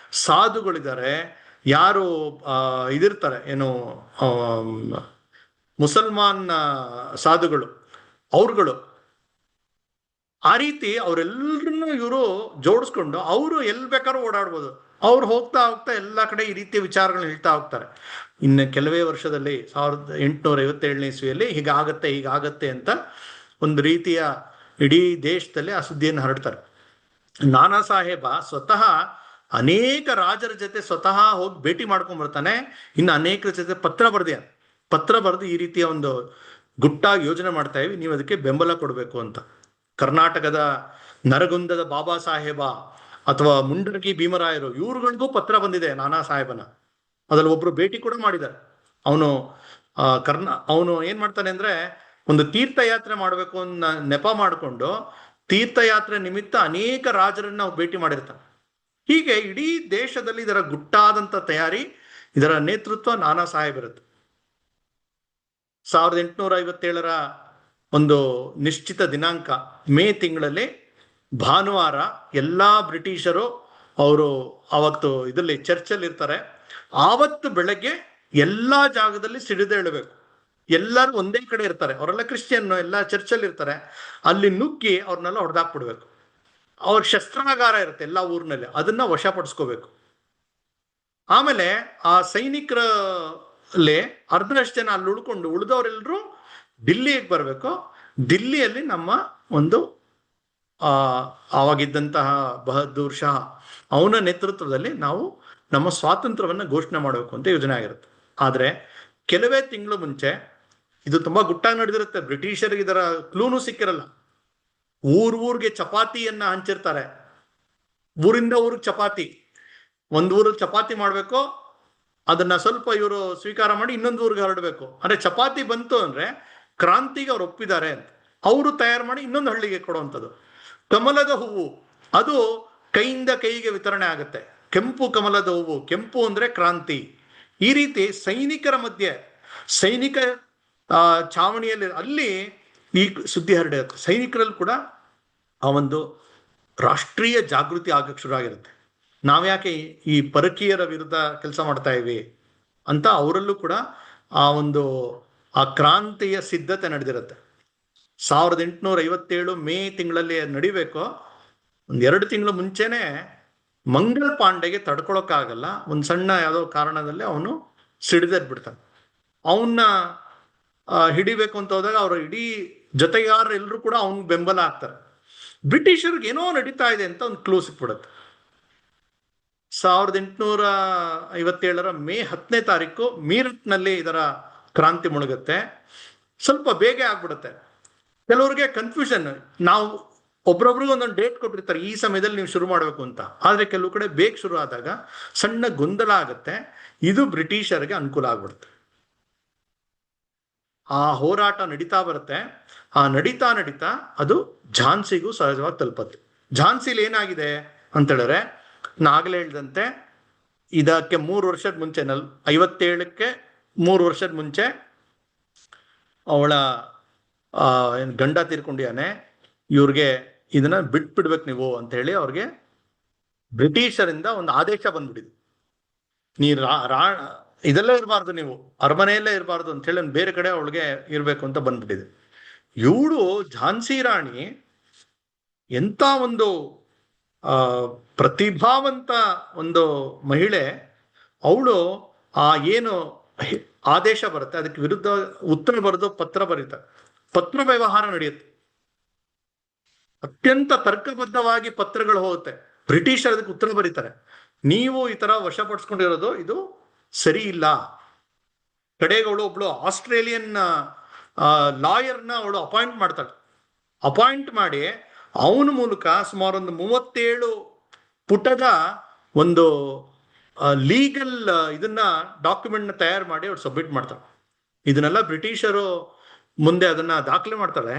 ಸಾಧುಗಳಿದ್ದಾರೆ, ಯಾರು ಇದಿರ್ತಾರೆ ಏನು ಮುಸಲ್ಮಾನ್ ಸಾಧುಗಳು, ಅವ್ರುಗಳು, ಆ ರೀತಿ ಅವರೆಲ್ಲರನ್ನು ಇವರು ಜೋಡಿಸ್ಕೊಂಡು ಅವರು ಎಲ್ಲಿ ಬೇಕಾದ್ರೂ ಓಡಾಡ್ಬೋದು. ಅವ್ರು ಹೋಗ್ತಾ ಹೋಗ್ತಾ ಎಲ್ಲ ಕಡೆ ಈ ರೀತಿಯ ವಿಚಾರಗಳನ್ನ ಹೇಳ್ತಾ ಹೋಗ್ತಾರೆ. ಇನ್ನು ಕೆಲವೇ ವರ್ಷದಲ್ಲಿ 1857 ಇಸ್ವಿಯಲ್ಲಿ ಹೀಗಾಗತ್ತೆ ಅಂತ ಒಂದು ರೀತಿಯ ಇಡೀ ದೇಶದಲ್ಲಿ ಆ ಸುದ್ದಿಯನ್ನು ಹರಡ್ತಾರೆ. ನಾನಾ ಸಾಹೇಬ ಸ್ವತಃ ಅನೇಕ ರಾಜರ ಜೊತೆ ಸ್ವತಃ ಹೋಗಿ ಭೇಟಿ ಮಾಡ್ಕೊಂಡ್ ಬರ್ತಾನೆ. ಇನ್ನು ಅನೇಕರ ಜೊತೆ ಪತ್ರ ಬರೆದು ಈ ರೀತಿಯ ಒಂದು ಗುಟ್ಟಾಗಿ ಯೋಜನೆ ಮಾಡ್ತಾ ಇವಿ, ನೀವು ಅದಕ್ಕೆ ಬೆಂಬಲ ಕೊಡಬೇಕು ಅಂತ. ಕರ್ನಾಟಕದ ನರಗುಂದದ ಬಾಬಾ ಸಾಹೇಬ ಅಥವಾ ಮುಂಡರಗಿ ಭೀಮರಾಯರು, ಇವ್ರುಗಳಿಗೂ ಪತ್ರ ಬಂದಿದೆ ನಾನಾ ಸಾಹೇಬನ. ಅದ್ರಲ್ಲಿ ಒಬ್ರು ಭೇಟಿ ಕೂಡ ಮಾಡಿದ್ದಾರೆ. ಅವನು ಏನ್ ಮಾಡ್ತಾನೆ ಅಂದ್ರೆ, ಒಂದು ತೀರ್ಥಯಾತ್ರೆ ಮಾಡ್ಬೇಕು ಅನ್ನೋ ನೆಪ ಮಾಡಿಕೊಂಡು ತೀರ್ಥಯಾತ್ರೆ ನಿಮಿತ್ತ ಅನೇಕ ರಾಜರನ್ನ ಭೇಟಿ ಮಾಡಿರ್ತಾನೆ. ಹೀಗೆ ಇಡೀ ದೇಶದಲ್ಲಿ ಇದರ ಗುಟ್ಟಾದಂತ ತಯಾರಿ, ಇದರ ನೇತೃತ್ವ ನಾನಾ ಸಾಹೇಬ್ ಇರುತ್ತೆ. 1857 ಒಂದು ನಿಶ್ಚಿತ ದಿನಾಂಕ ಮೇ ತಿಂಗಳಲ್ಲಿ ಭಾನುವಾರ ಎಲ್ಲಾ ಬ್ರಿಟಿಷರು ಅವರು ಅವತ್ತು ಇದರಲ್ಲಿ ಚರ್ಚಲ್ಲಿ ಇರ್ತಾರೆ. ಆವತ್ತು ಬೆಳಗ್ಗೆ ಎಲ್ಲಾ ಜಾಗದಲ್ಲಿ ಸಿಡಿದೇಳಬೇಕು. ಎಲ್ಲರೂ ಒಂದೇ ಕಡೆ ಇರ್ತಾರೆ, ಅವರೆಲ್ಲ ಕ್ರಿಶ್ಚಿಯನ್, ಎಲ್ಲ ಚರ್ಚಲ್ಲಿ ಇರ್ತಾರೆ. ಅಲ್ಲಿ ನುಗ್ಗಿ ಅವ್ರನ್ನೆಲ್ಲ ಹೊಡೆದಾಕ್ಬಿಡ್ಬೇಕು. ಅವ್ರ ಶಸ್ತ್ರಾಗಾರ ಇರುತ್ತೆ ಎಲ್ಲ ಊರಿನಲ್ಲಿ, ಅದನ್ನ ವಶಪಡಿಸ್ಕೋಬೇಕು. ಆಮೇಲೆ ಆ ಸೈನಿಕರಲ್ಲಿ ಅರ್ಧದಷ್ಟು ಜನ ಅಲ್ಲಿ ಉಳಿದವರೆಲ್ಲರೂ ದಿಲ್ಲಿಗೆ ಬರಬೇಕು. ದಿಲ್ಲಿಯಲ್ಲಿ ನಮ್ಮ ಒಂದು ಆವಾಗಿದ್ದಂತಹ ಬಹದ್ದೂರ್ ಶಾ ಅವನ ನೇತೃತ್ವದಲ್ಲಿ ನಾವು ನಮ್ಮ ಸ್ವಾತಂತ್ರ್ಯವನ್ನ ಘೋಷಣೆ ಮಾಡಬೇಕು ಅಂತ ಯೋಜನೆ ಆಗಿರುತ್ತೆ. ಆದ್ರೆ ಕೆಲವೇ ತಿಂಗಳು ಮುಂಚೆ, ಇದು ತುಂಬಾ ಗುಟ್ಟಾಗಿ ನಡೆದಿರುತ್ತೆ, ಬ್ರಿಟಿಷರಿಗೆ ಇದರ ಕ್ಲೂನು ಸಿಕ್ಕಿರಲ್ಲ. ಊರ್ಗೆ ಚಪಾತಿಯನ್ನ ಹಂಚಿರ್ತಾರೆ. ಊರಿಂದ ಊರಿಗೆ ಚಪಾತಿ, ಒಂದ್ ಊರಲ್ಲಿ ಚಪಾತಿ ಮಾಡ್ಬೇಕು, ಅದನ್ನ ಸ್ವಲ್ಪ ಇವರು ಸ್ವೀಕಾರ ಮಾಡಿ ಇನ್ನೊಂದು ಊರಿಗೆ ಹರಡಬೇಕು. ಅಂದ್ರೆ ಚಪಾತಿ ಬಂತು ಅಂದ್ರೆ ಕ್ರಾಂತಿಗೆ ಅವ್ರು ಒಪ್ಪಿದ್ದಾರೆ ಅಂತ ಅವರು ತಯಾರು ಮಾಡಿ ಇನ್ನೊಂದು ಹಳ್ಳಿಗೆ ಕೊಡುವಂಥದ್ದು. ಕಮಲದ ಹೂವು ಅದು ಕೈಯಿಂದ ಕೈಗೆ ವಿತರಣೆ ಆಗುತ್ತೆ. ಕೆಂಪು ಕಮಲದ ಹೂವು, ಕೆಂಪು ಅಂದ್ರೆ ಕ್ರಾಂತಿ. ಈ ರೀತಿ ಸೈನಿಕರ ಮಧ್ಯೆ, ಸೈನಿಕ ಛಾವಣಿಯಲ್ಲಿ ಅಲ್ಲಿ ಈ ಸುದ್ದಿ ಹರಡುತ್ತೆ. ಸೈನಿಕರಲ್ಲಿ ಕೂಡ ಆ ಒಂದು ರಾಷ್ಟ್ರೀಯ ಜಾಗೃತಿ ಆಗಕ್ಕೆ ಶುರು ಆಗಿರುತ್ತೆ. ನಾವ್ಯಾಕೆ ಈ ಪರಕೀಯರ ವಿರುದ್ಧ ಕೆಲಸ ಮಾಡ್ತಾ ಇವಿ ಅಂತ ಅವರಲ್ಲೂ ಕೂಡ ಆ ಕ್ರಾಂತಿಯ ಸಿದ್ಧತೆ ನಡೆದಿರುತ್ತೆ. 1857 ಮೇ ತಿಂಗಳಲ್ಲಿ ನಡಿಬೇಕು. 2 ತಿಂಗಳು ಮುಂಚೆನೆ ಮಂಗಲ್ ಪಾಂಡೆಗೆ ತಡ್ಕೊಳಕ್ಕಾಗಲ್ಲ, ಒಂದು ಸಣ್ಣ ಯಾವುದೋ ಕಾರಣದಲ್ಲಿ ಅವನು ಸಿಡಿದೆದ್ಬಿಡ್ತಾನೆ. ಅವನ್ನ ಹಿಡಿಬೇಕು ಅಂತ ಹೋದಾಗ ಅವರ ಇಡೀ ಜೊತೆಗಾರರು ಎಲ್ಲರೂ ಕೂಡ ಅವನ್ ಬೆಂಬಲ ಆಗ್ತಾರೆ. ಬ್ರಿಟಿಷರ್ಗೆ ಏನೋ ನಡೀತಾ ಇದೆ ಅಂತ ಒಂದು ಕ್ಲೂ ಸಿಕ್ಬಿಡುತ್ತೆ. 1857 ಮೇ 10ನೇ ತಾರೀಕು ಮೀರತ್ನಲ್ಲಿ ಇದರ ಕ್ರಾಂತಿ ಮುಳುಗುತ್ತೆ. ಸ್ವಲ್ಪ ಬೇಗ ಆಗ್ಬಿಡುತ್ತೆ. ಕೆಲವ್ರಿಗೆ ಕನ್ಫ್ಯೂಷನ್, ನಾವು ಒಬ್ರೊಬ್ರಿಗೆ ಒಂದೊಂದು ಡೇಟ್ ಕೊಟ್ಟಿರ್ತಾರೆ, ಈ ಸಮಯದಲ್ಲಿ ನೀವು ಶುರು ಮಾಡಬೇಕು ಅಂತ. ಆದ್ರೆ ಕೆಲವು ಕಡೆ ಬೇಗ ಶುರು ಆದಾಗ ಸಣ್ಣ ಗೊಂದಲ ಆಗುತ್ತೆ. ಇದು ಬ್ರಿಟಿಷರ್ಗೆ ಅನುಕೂಲ ಆಗ್ಬಿಡುತ್ತೆ. ಆ ಹೋರಾಟ ನಡೀತಾ ಬರುತ್ತೆ. ಆ ನಡೀತಾ ಅದು ಝಾನ್ಸಿಗೂ ಸಹಜವಾಗಿ ತಲುಪತ್ತೆ. ಝಾನ್ಸಿಲಿ ಏನಾಗಿದೆ ಅಂತ ಹೇಳಿದ್ರೆ, ನಾಗಲೇ ಹೇಳ್ದಂತೆ ಇದಕ್ಕೆ 3 ವರ್ಷದ ಮುಂಚೆ 57ಕ್ಕೆ 3 ವರ್ಷದ ಮುಂಚೆ ಅವಳ ಗಂಡ ತೀರ್ಕೊಂಡಿಯಾನೆ. ಇವ್ರಿಗೆ ಇದನ್ನ ಬಿಟ್ಬಿಡ್ಬೇಕು ನೀವು ಅಂತ ಹೇಳಿ ಅವ್ರಿಗೆ ಬ್ರಿಟಿಷರಿಂದ ಒಂದು ಆದೇಶ ಬಂದ್ಬಿಟ್ಟಿದೆ. ನೀ ಇದೆಲ್ಲ ಇರಬಾರ್ದು, ನೀವು ಅರಮನೆಯಲ್ಲೇ ಇರಬಾರ್ದು ಅಂತ ಹೇಳಿ ಬೇರೆ ಕಡೆ ಅವಳಿಗೆ ಇರ್ಬೇಕು ಅಂತ ಬಂದ್ಬಿಟ್ಟಿದೆ. ಇವಳು ಝಾನ್ಸಿ ರಾಣಿ ಎಂತ ಒಂದು ಪ್ರತಿಭಾವಂತ ಒಂದು ಮಹಿಳೆ. ಅವಳು ಏನು ಆದೇಶ ಬರುತ್ತೆ ಅದಕ್ಕೆ ವಿರುದ್ಧ ಉತ್ತರ ಬರೆದು ಪತ್ರ ಬರೀತಾರೆ. ಪತ್ರ ವ್ಯವಹಾರ ನಡೆಯುತ್ತೆ. ಅತ್ಯಂತ ತರ್ಕಬದ್ಧವಾಗಿ ಪತ್ರಗಳು ಹೋಗುತ್ತೆ. ಬ್ರಿಟಿಷರ್ ಅದಕ್ಕೆ ಉತ್ತರ ಬರೀತಾರೆ, ನೀವು ಈ ತರ ವಶಪಡಿಸ್ಕೊಂಡಿರೋದು ಇದು ಸರಿ ಇಲ್ಲ. ಕಡೆಗೆ ಒಬ್ಳು ಆಸ್ಟ್ರೇಲಿಯನ್ ಲಾಯರ್ನ ಅವಳು ಅಪಾಯಿಂಟ್ ಮಾಡ್ತಾಳೆ. ಅಪಾಯಿಂಟ್ ಮಾಡಿ ಅವನ ಮೂಲಕ ಸುಮಾರು ಒಂದು 37 ಪುಟದ ಒಂದು ಲೀಗಲ್ ಇದನ್ನ ಡಾಕ್ಯುಮೆಂಟ್ನ ತಯಾರು ಮಾಡಿ ಅವ್ರು ಸಬ್ಮಿಟ್ ಮಾಡ್ತಾಳೆ. ಇದನ್ನೆಲ್ಲ ಬ್ರಿಟಿಷರು ಮುಂದೆ ಅದನ್ನ ದಾಖಲೆ ಮಾಡ್ತಾಳೆ.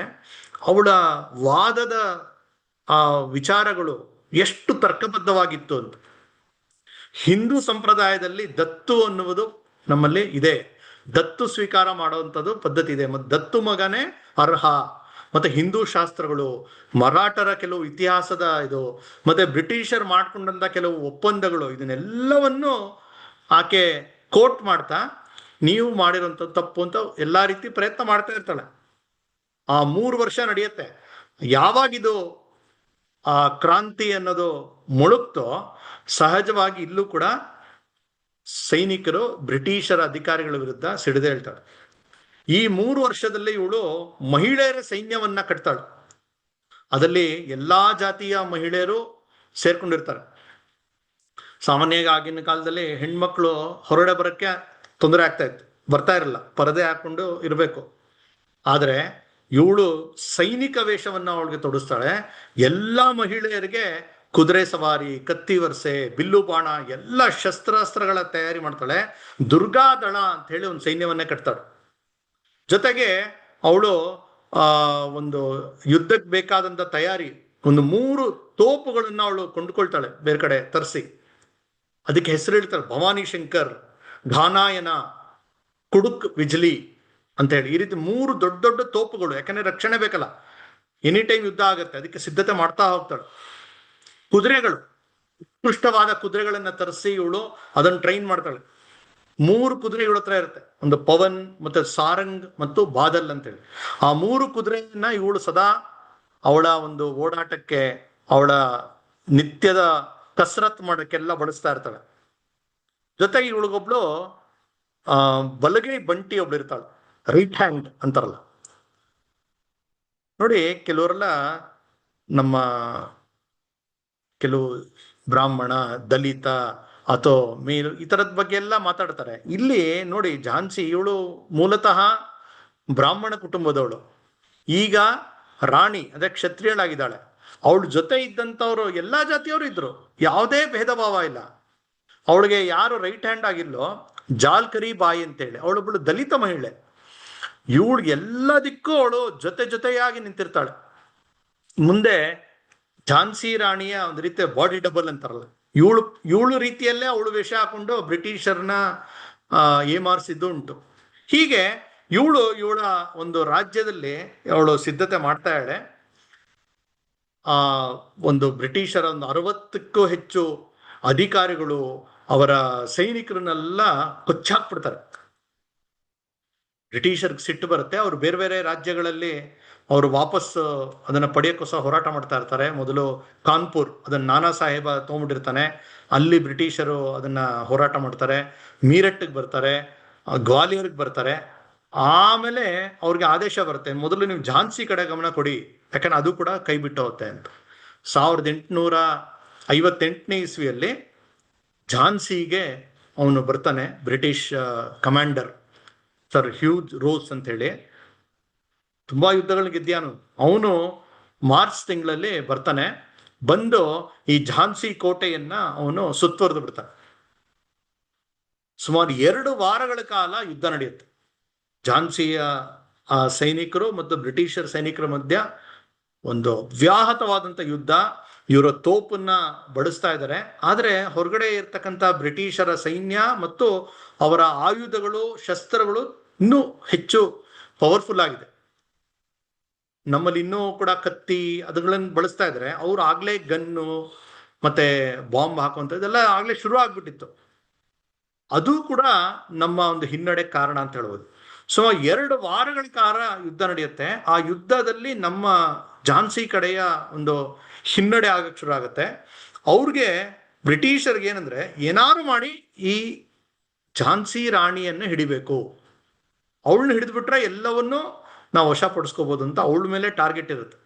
ಅವಳ ವಾದದ ವಿಚಾರಗಳು ಎಷ್ಟು ತರ್ಕಬದ್ಧವಾಗಿತ್ತು ಅಂತ. ಹಿಂದೂ ಸಂಪ್ರದಾಯದಲ್ಲಿ ದತ್ತು ಅನ್ನುವುದು ನಮ್ಮಲ್ಲಿ ಇದೆ. ದತ್ತು ಸ್ವೀಕಾರ ಮಾಡುವಂಥದ್ದು ಪದ್ಧತಿ ಇದೆ. ಮತ್ತು ದತ್ತು ಮಗನೇ ಅರ್ಹ. ಮತ್ತೆ ಹಿಂದೂ ಶಾಸ್ತ್ರಗಳು, ಮರಾಠರ ಕೆಲವು ಇತಿಹಾಸದ ಇದು, ಮತ್ತೆ ಬ್ರಿಟಿಷರ್ ಮಾಡ್ಕೊಂಡಂತ ಕೆಲವು ಒಪ್ಪಂದಗಳು, ಇದನ್ನೆಲ್ಲವನ್ನು ಆಕೆ ಕೋಟ್ ಮಾಡ್ತಾ ನೀವು ಮಾಡಿರೋಂಥದ್ದು ತಪ್ಪು ಅಂತ ಎಲ್ಲಾ ರೀತಿ ಪ್ರಯತ್ನ ಮಾಡ್ತಾ ಇರ್ತಾಳೆ. ಆ 3 ವರ್ಷ ನಡೆಯುತ್ತೆ. ಯಾವಾಗಿದು ಆ ಕ್ರಾಂತಿ ಅನ್ನೋದು ಮುಳುಗ್ತೋ ಸಹಜವಾಗಿ ಇಲ್ಲೂ ಕೂಡ ಸೈನಿಕರು ಬ್ರಿಟಿಷರ ಅಧಿಕಾರಿಗಳ ವಿರುದ್ಧ ಸಿಡಿದೇಳ್ತಾಳೆ. ಈ 3 ವರ್ಷದಲ್ಲಿ ಇವಳು ಮಹಿಳೆಯರ ಸೈನ್ಯವನ್ನ ಕಟ್ತಾಳೆ. ಅದರಲ್ಲಿ ಎಲ್ಲಾ ಜಾತಿಯ ಮಹಿಳೆಯರು ಸೇರ್ಕೊಂಡಿರ್ತಾರೆ. ಸಾಮಾನ್ಯವಾಗಿ ಆಗಿನ ಕಾಲದಲ್ಲಿ ಹೆಣ್ಮಕ್ಳು ಹೊರಗಡೆ ಬರಕ್ಕೆ ತೊಂದರೆ ಆಗ್ತಾ ಇತ್ತು, ಬರ್ತಾ ಇರಲ್ಲ, ಪರದೆ ಹಾಕೊಂಡು ಇರಬೇಕು. ಆದ್ರೆ ಇವಳು ಸೈನಿಕ ವೇಷವನ್ನ ಅವಳಿಗೆ ತೊಡಸ್ತಾಳೆ. ಎಲ್ಲಾ ಮಹಿಳೆಯರಿಗೆ ಕುದುರೆ ಸವಾರಿ, ಕತ್ತಿ ವರ್ಸೆ, ಬಿಲ್ಲು ಬಾಣ ಎಲ್ಲ ಶಸ್ತ್ರಾಸ್ತ್ರಗಳ ತಯಾರಿ ಮಾಡ್ತಾಳೆ. ದುರ್ಗಾದಳ ಅಂತ ಹೇಳಿ ಒಂದು ಸೈನ್ಯವನ್ನೇ ಕಟ್ತಾಳೆ. ಜೊತೆಗೆ ಅವಳು ಒಂದು ಯುದ್ಧಕ್ಕೆ ಬೇಕಾದಂತ ತಯಾರಿ, ಒಂದು 3 ತೋಪುಗಳನ್ನ ಅವಳು ಕೊಂಡ್ಕೊಳ್ತಾಳೆ ಬೇರೆ ಕಡೆ ತರಿಸಿ. ಅದಕ್ಕೆ ಹೆಸರು ಹೇಳ್ತಾಳೆ ಭವಾನಿ ಶಂಕರ್, ಘಾನಾಯನ, ಕುಡುಕ್ ವಿಜ್ಲಿ ಅಂತ ಹೇಳಿ. ಈ ರೀತಿ 3 ದೊಡ್ಡ ದೊಡ್ಡ ತೋಪುಗಳು. ಯಾಕಂದ್ರೆ ರಕ್ಷಣೆ ಬೇಕಲ್ಲ, ಎನಿ ಟೈಮ್ ಯುದ್ಧ ಆಗತ್ತೆ, ಅದಕ್ಕೆ ಸಿದ್ಧತೆ ಮಾಡ್ತಾ ಹೋಗ್ತಾಳೆ. ಕುದುರೆಗಳು, ಉತ್ಕೃಷ್ಟವಾದ ಕುದುರೆಗಳನ್ನ ತರಿಸಿ ಇವಳು ಅದನ್ನು ಟ್ರೈನ್ ಮಾಡ್ತಾಳೆ. 3 ಕುದುರೆ ಇವಳ ಹತ್ರ ಇರುತ್ತೆ. ಒಂದು ಪವನ್, ಮತ್ತೆ ಸಾರಂಗ್ ಮತ್ತು ಬಾದಲ್ ಅಂತೇಳಿ. ಆ 3 ಕುದುರೆಯನ್ನ ಇವಳು ಸದಾ ಅವಳ ಒಂದು ಓಡಾಟಕ್ಕೆ, ಅವಳ ನಿತ್ಯದ ಕಸರತ್ ಮಾಡೋಕ್ಕೆಲ್ಲ ಬಳಸ್ತಾ ಇರ್ತಾಳೆ. ಜೊತೆಗೆ ಇವಳಿಗೊಬ್ಳು ಬಲಗೈ ಬಂಟಿ ಒಬ್ಳು ಇರ್ತಾಳೆ, ರೈಟ್ ಹ್ಯಾಂಡ್ ಅಂತಾರಲ್ಲ ನೋಡಿ. ಕೆಲವರೆಲ್ಲ ನಮ್ಮ ಕೆಲವು ಬ್ರಾಹ್ಮಣ, ದಲಿತ ಅಥವಾ ಮೇಲು ಈ ತರದ ಬಗ್ಗೆ ಎಲ್ಲ ಮಾತಾಡ್ತಾರೆ. ಇಲ್ಲಿ ನೋಡಿ, ಝಾನ್ಸಿ ಇವಳು ಮೂಲತಃ ಬ್ರಾಹ್ಮಣ ಕುಟುಂಬದವಳು. ಈಗ ರಾಣಿ ಅದೇ ಕ್ಷತ್ರಿಯಳಾಗಿದ್ದಾಳೆ. ಅವಳ ಜೊತೆ ಇದ್ದಂಥವ್ರು ಎಲ್ಲಾ ಜಾತಿಯವರು ಇದ್ರು, ಯಾವುದೇ ಭೇದ ಭಾವ ಇಲ್ಲ. ಅವಳಿಗೆ ಯಾರು ರೈಟ್ ಹ್ಯಾಂಡ್ ಆಗಿಲ್ಲೋ, ಜಾಲ್ಕರಿ ಬಾಯಿ ಅಂತೇಳಿ ಅವಳೊಬ್ಬಳು ದಲಿತ ಮಹಿಳೆ. ಇವಳು ಎಲ್ಲದಕ್ಕೂ ಅವಳು ಜೊತೆಯಾಗಿ ನಿಂತಿರ್ತಾಳೆ. ಮುಂದೆ ಝಾನ್ಸಿ ರಾಣಿಯ ಒಂದು ರೀತಿಯ ಬಾಡಿ ಡಬಲ್ ಅಂತಾರಲ್ಲ, ಇವಳು ರೀತಿಯಲ್ಲೇ ಅವಳು ವೇಷ ಹಾಕೊಂಡು ಬ್ರಿಟಿಷರ್ನ ಏಮಾರಿಸಿದ್ದು ಉಂಟು. ಹೀಗೆ ಇವಳ ಒಂದು ರಾಜ್ಯದಲ್ಲಿ ಅವಳು ಸಿದ್ಧತೆ ಮಾಡ್ತಾ ಇದ್ದಾಳೆ. ಒಂದು ಬ್ರಿಟಿಷರ ಒಂದು 60ಕ್ಕೂ ಹೆಚ್ಚು ಅಧಿಕಾರಿಗಳು ಅವರ ಸೈನಿಕರನ್ನೆಲ್ಲ ಕೊಚ್ಚಾಕ್ಬಿಡ್ತಾರೆ. ಬ್ರಿಟಿಷರ್ಗೆ ಸಿಟ್ಟು ಬರುತ್ತೆ. ಅವರು ಬೇರೆ ಬೇರೆ ರಾಜ್ಯಗಳಲ್ಲಿ ಅವರು ವಾಪಸ್ ಅದನ್ನ ಪಡೆಯೋಕ್ಕೋಸ್ಕರ ಹೋರಾಟ ಮಾಡ್ತಾ ಇರ್ತಾರೆ. ಮೊದಲು ಕಾನ್ಪುರ್, ಅದನ್ನ ನಾನಾ ಸಾಹೇಬ ತಗೊಂಡ್ಬಿಟ್ಟಿರ್ತಾನೆ, ಅಲ್ಲಿ ಬ್ರಿಟಿಷರು ಅದನ್ನ ಹೋರಾಟ ಮಾಡ್ತಾರೆ. ಮೀರಟ್ಗೆ ಬರ್ತಾರೆ, ಗ್ವಾಲಿಯರ್ಗೆ ಬರ್ತಾರೆ. ಆಮೇಲೆ ಅವ್ರಿಗೆ ಆದೇಶ ಬರುತ್ತೆ, ಮೊದಲು ನೀವು ಝಾನ್ಸಿ ಕಡೆ ಗಮನ ಕೊಡಿ, ಯಾಕಂದ್ರೆ ಅದು ಕೂಡ ಕೈ ಬಿಟ್ಟು ಹೋಗುತ್ತೆ ಅಂತ. 1858ನೇ ಇಸ್ವಿಯಲ್ಲಿ ಝಾನ್ಸಿಗೆ ಅವನು ಬರ್ತಾನೆ, British commander sir huge rose ಅಂತ ಹೇಳಿ. ತುಂಬಾ ಯುದ್ಧಗಳು ಗೆದ್ದಿಯಾನು. ಅವನು ಮಾರ್ಚ್ ತಿಂಗಳಲ್ಲಿ ಬರ್ತಾನೆ. ಬಂದು ಈ ಝಾನ್ಸಿ ಕೋಟೆಯನ್ನ ಅವನು ಸುತ್ತುವರೆದು ಬಿಡ್ತಾನೆ. ಸುಮಾರು 2 ವಾರಗಳ ಕಾಲ ಯುದ್ಧ ನಡೆಯುತ್ತೆ. ಝಾನ್ಸಿಯ ಸೈನಿಕರು ಮತ್ತು ಬ್ರಿಟಿಷರ್ ಸೈನಿಕರ ಮಧ್ಯ ಒಂದು ವ್ಯಾಹತವಾದಂಥ ಯುದ್ಧ. ಇವರ ತೋಪನ್ನ ಬಳಸ್ತಾ ಇದ್ದಾರೆ. ಆದರೆ ಹೊರಗಡೆ ಇರ್ತಕ್ಕಂಥ ಬ್ರಿಟಿಷರ ಸೈನ್ಯ ಮತ್ತು ಅವರ ಆಯುಧಗಳು, ಶಸ್ತ್ರಗಳು ಇನ್ನೂ ಹೆಚ್ಚು ಪವರ್ಫುಲ್ ಆಗಿದೆ. ನಮ್ಮಲ್ಲಿ ಇನ್ನೂ ಕೂಡ ಕತ್ತಿ ಅದುಗಳನ್ನು ಬಳಸ್ತಾ ಇದ್ದಾರೆ. ಅವ್ರು ಆಗ್ಲೇ ಗನ್ನು ಮತ್ತೆ ಬಾಂಬ್ ಹಾಕುವಂಥದ್ದು ಇದೆಲ್ಲ ಆಗ್ಲೇ ಶುರು ಆಗ್ಬಿಟ್ಟಿತ್ತು. ಅದು ಕೂಡ ನಮ್ಮ ಒಂದು ಹಿನ್ನಡೆ ಕಾರಣ ಅಂತ ಹೇಳ್ಬೋದು. ಸೊ 2 ವಾರಗಳ ಕಾಲ ಯುದ್ಧ ನಡೆಯುತ್ತೆ. ಆ ಯುದ್ಧದಲ್ಲಿ ನಮ್ಮ ಝಾನ್ಸಿ ಕಡೆಯ ಒಂದು ಹಿನ್ನಡೆ ಆಗಕ್ಕೆ ಶುರು ಆಗುತ್ತೆ. ಅವ್ರಿಗೆ ಬ್ರಿಟಿಷರ್ಗೆ ಏನಂದ್ರೆ, ಏನಾರು ಮಾಡಿ ಈ ಝಾನ್ಸಿ ರಾಣಿಯನ್ನು ಹಿಡಿಬೇಕು, ಅವಳನ್ನ ಹಿಡಿದ್ಬಿಟ್ರೆ ಎಲ್ಲವನ್ನೂ ನಾವು ವಶಪಡಿಸ್ಕೋಬಹುದು ಅಂತ ಅವಳ ಮೇಲೆ ಟಾರ್ಗೆಟ್ ಇರುತ್ತೆ.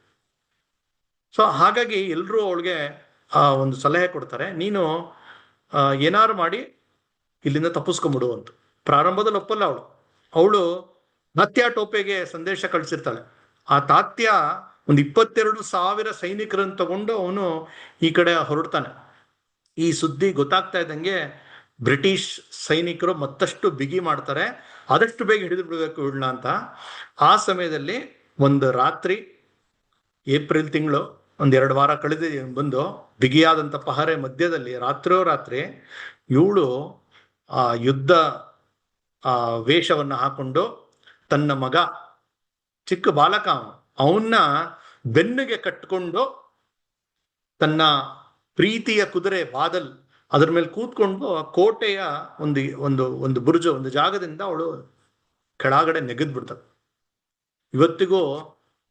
ಸೊ ಹಾಗಾಗಿ ಎಲ್ಲರೂ ಅವಳಿಗೆ ಒಂದು ಸಲಹೆ ಕೊಡ್ತಾರೆ, ನೀನು ಏನಾರು ಮಾಡಿ ಇಲ್ಲಿಂದ ತಪ್ಪಿಸ್ಕೊಂಬಿಡು ಅಂತ. ಪ್ರಾರಂಭದಲ್ಲಿ ಒಪ್ಪಲ್ಲ ಅವಳು ತಾತ್ಯಾ ಟೋಪೆಗೆ ಸಂದೇಶ ಕಳಿಸಿರ್ತಾಳೆ. ಆ ತಾತ್ಯ ಒಂದು 22,000 ಸೈನಿಕರನ್ನು ತಗೊಂಡು ಅವನು ಈ ಕಡೆ ಹೊರಡ್ತಾನೆ. ಈ ಸುದ್ದಿ ಗೊತ್ತಾಗ್ತಾ ಇದ್ದಂಗೆ ಬ್ರಿಟಿಷ್ ಸೈನಿಕರು ಮತ್ತಷ್ಟು ಬಿಗಿ ಮಾಡ್ತಾರೆ, ಆದಷ್ಟು ಬೇಗ ಹಿಡಿದು ಬಿಡಬೇಕು ಇವಳನ್ನ ಅಂತ. ಆ ಸಮಯದಲ್ಲಿ ಒಂದು ರಾತ್ರಿ, ಏಪ್ರಿಲ್ ತಿಂಗಳು, 2 ವಾರ ಕಳೆದು ಬಂದು ಬಿಗಿಯಾದಂಥ ಪಹರೆ ಮಧ್ಯದಲ್ಲಿ ರಾತ್ರಿ ಇವಳು ಆ ಯುದ್ಧ ವೇಷವನ್ನು ಹಾಕೊಂಡು ತನ್ನ ಮಗ, ಚಿಕ್ಕ ಬಾಲಕ ಅವನ್ನ ಬೆನ್ನಿಗೆ ಕಟ್ಕೊಂಡು ತನ್ನ ಪ್ರೀತಿಯ ಕುದುರೆ ಬಾದಲ್ ಅದರ ಮೇಲೆ ಕೂತ್ಕೊಂಡು ಆ ಕೋಟೆಯ ಒಂದು ಬುರ್ಜು, ಒಂದು ಜಾಗದಿಂದ ಅವಳು ಕೆಳಗಡೆ ನೆಗೆದ್ ಬಿಡ್ತಾಳೆ. ಇವತ್ತಿಗೂ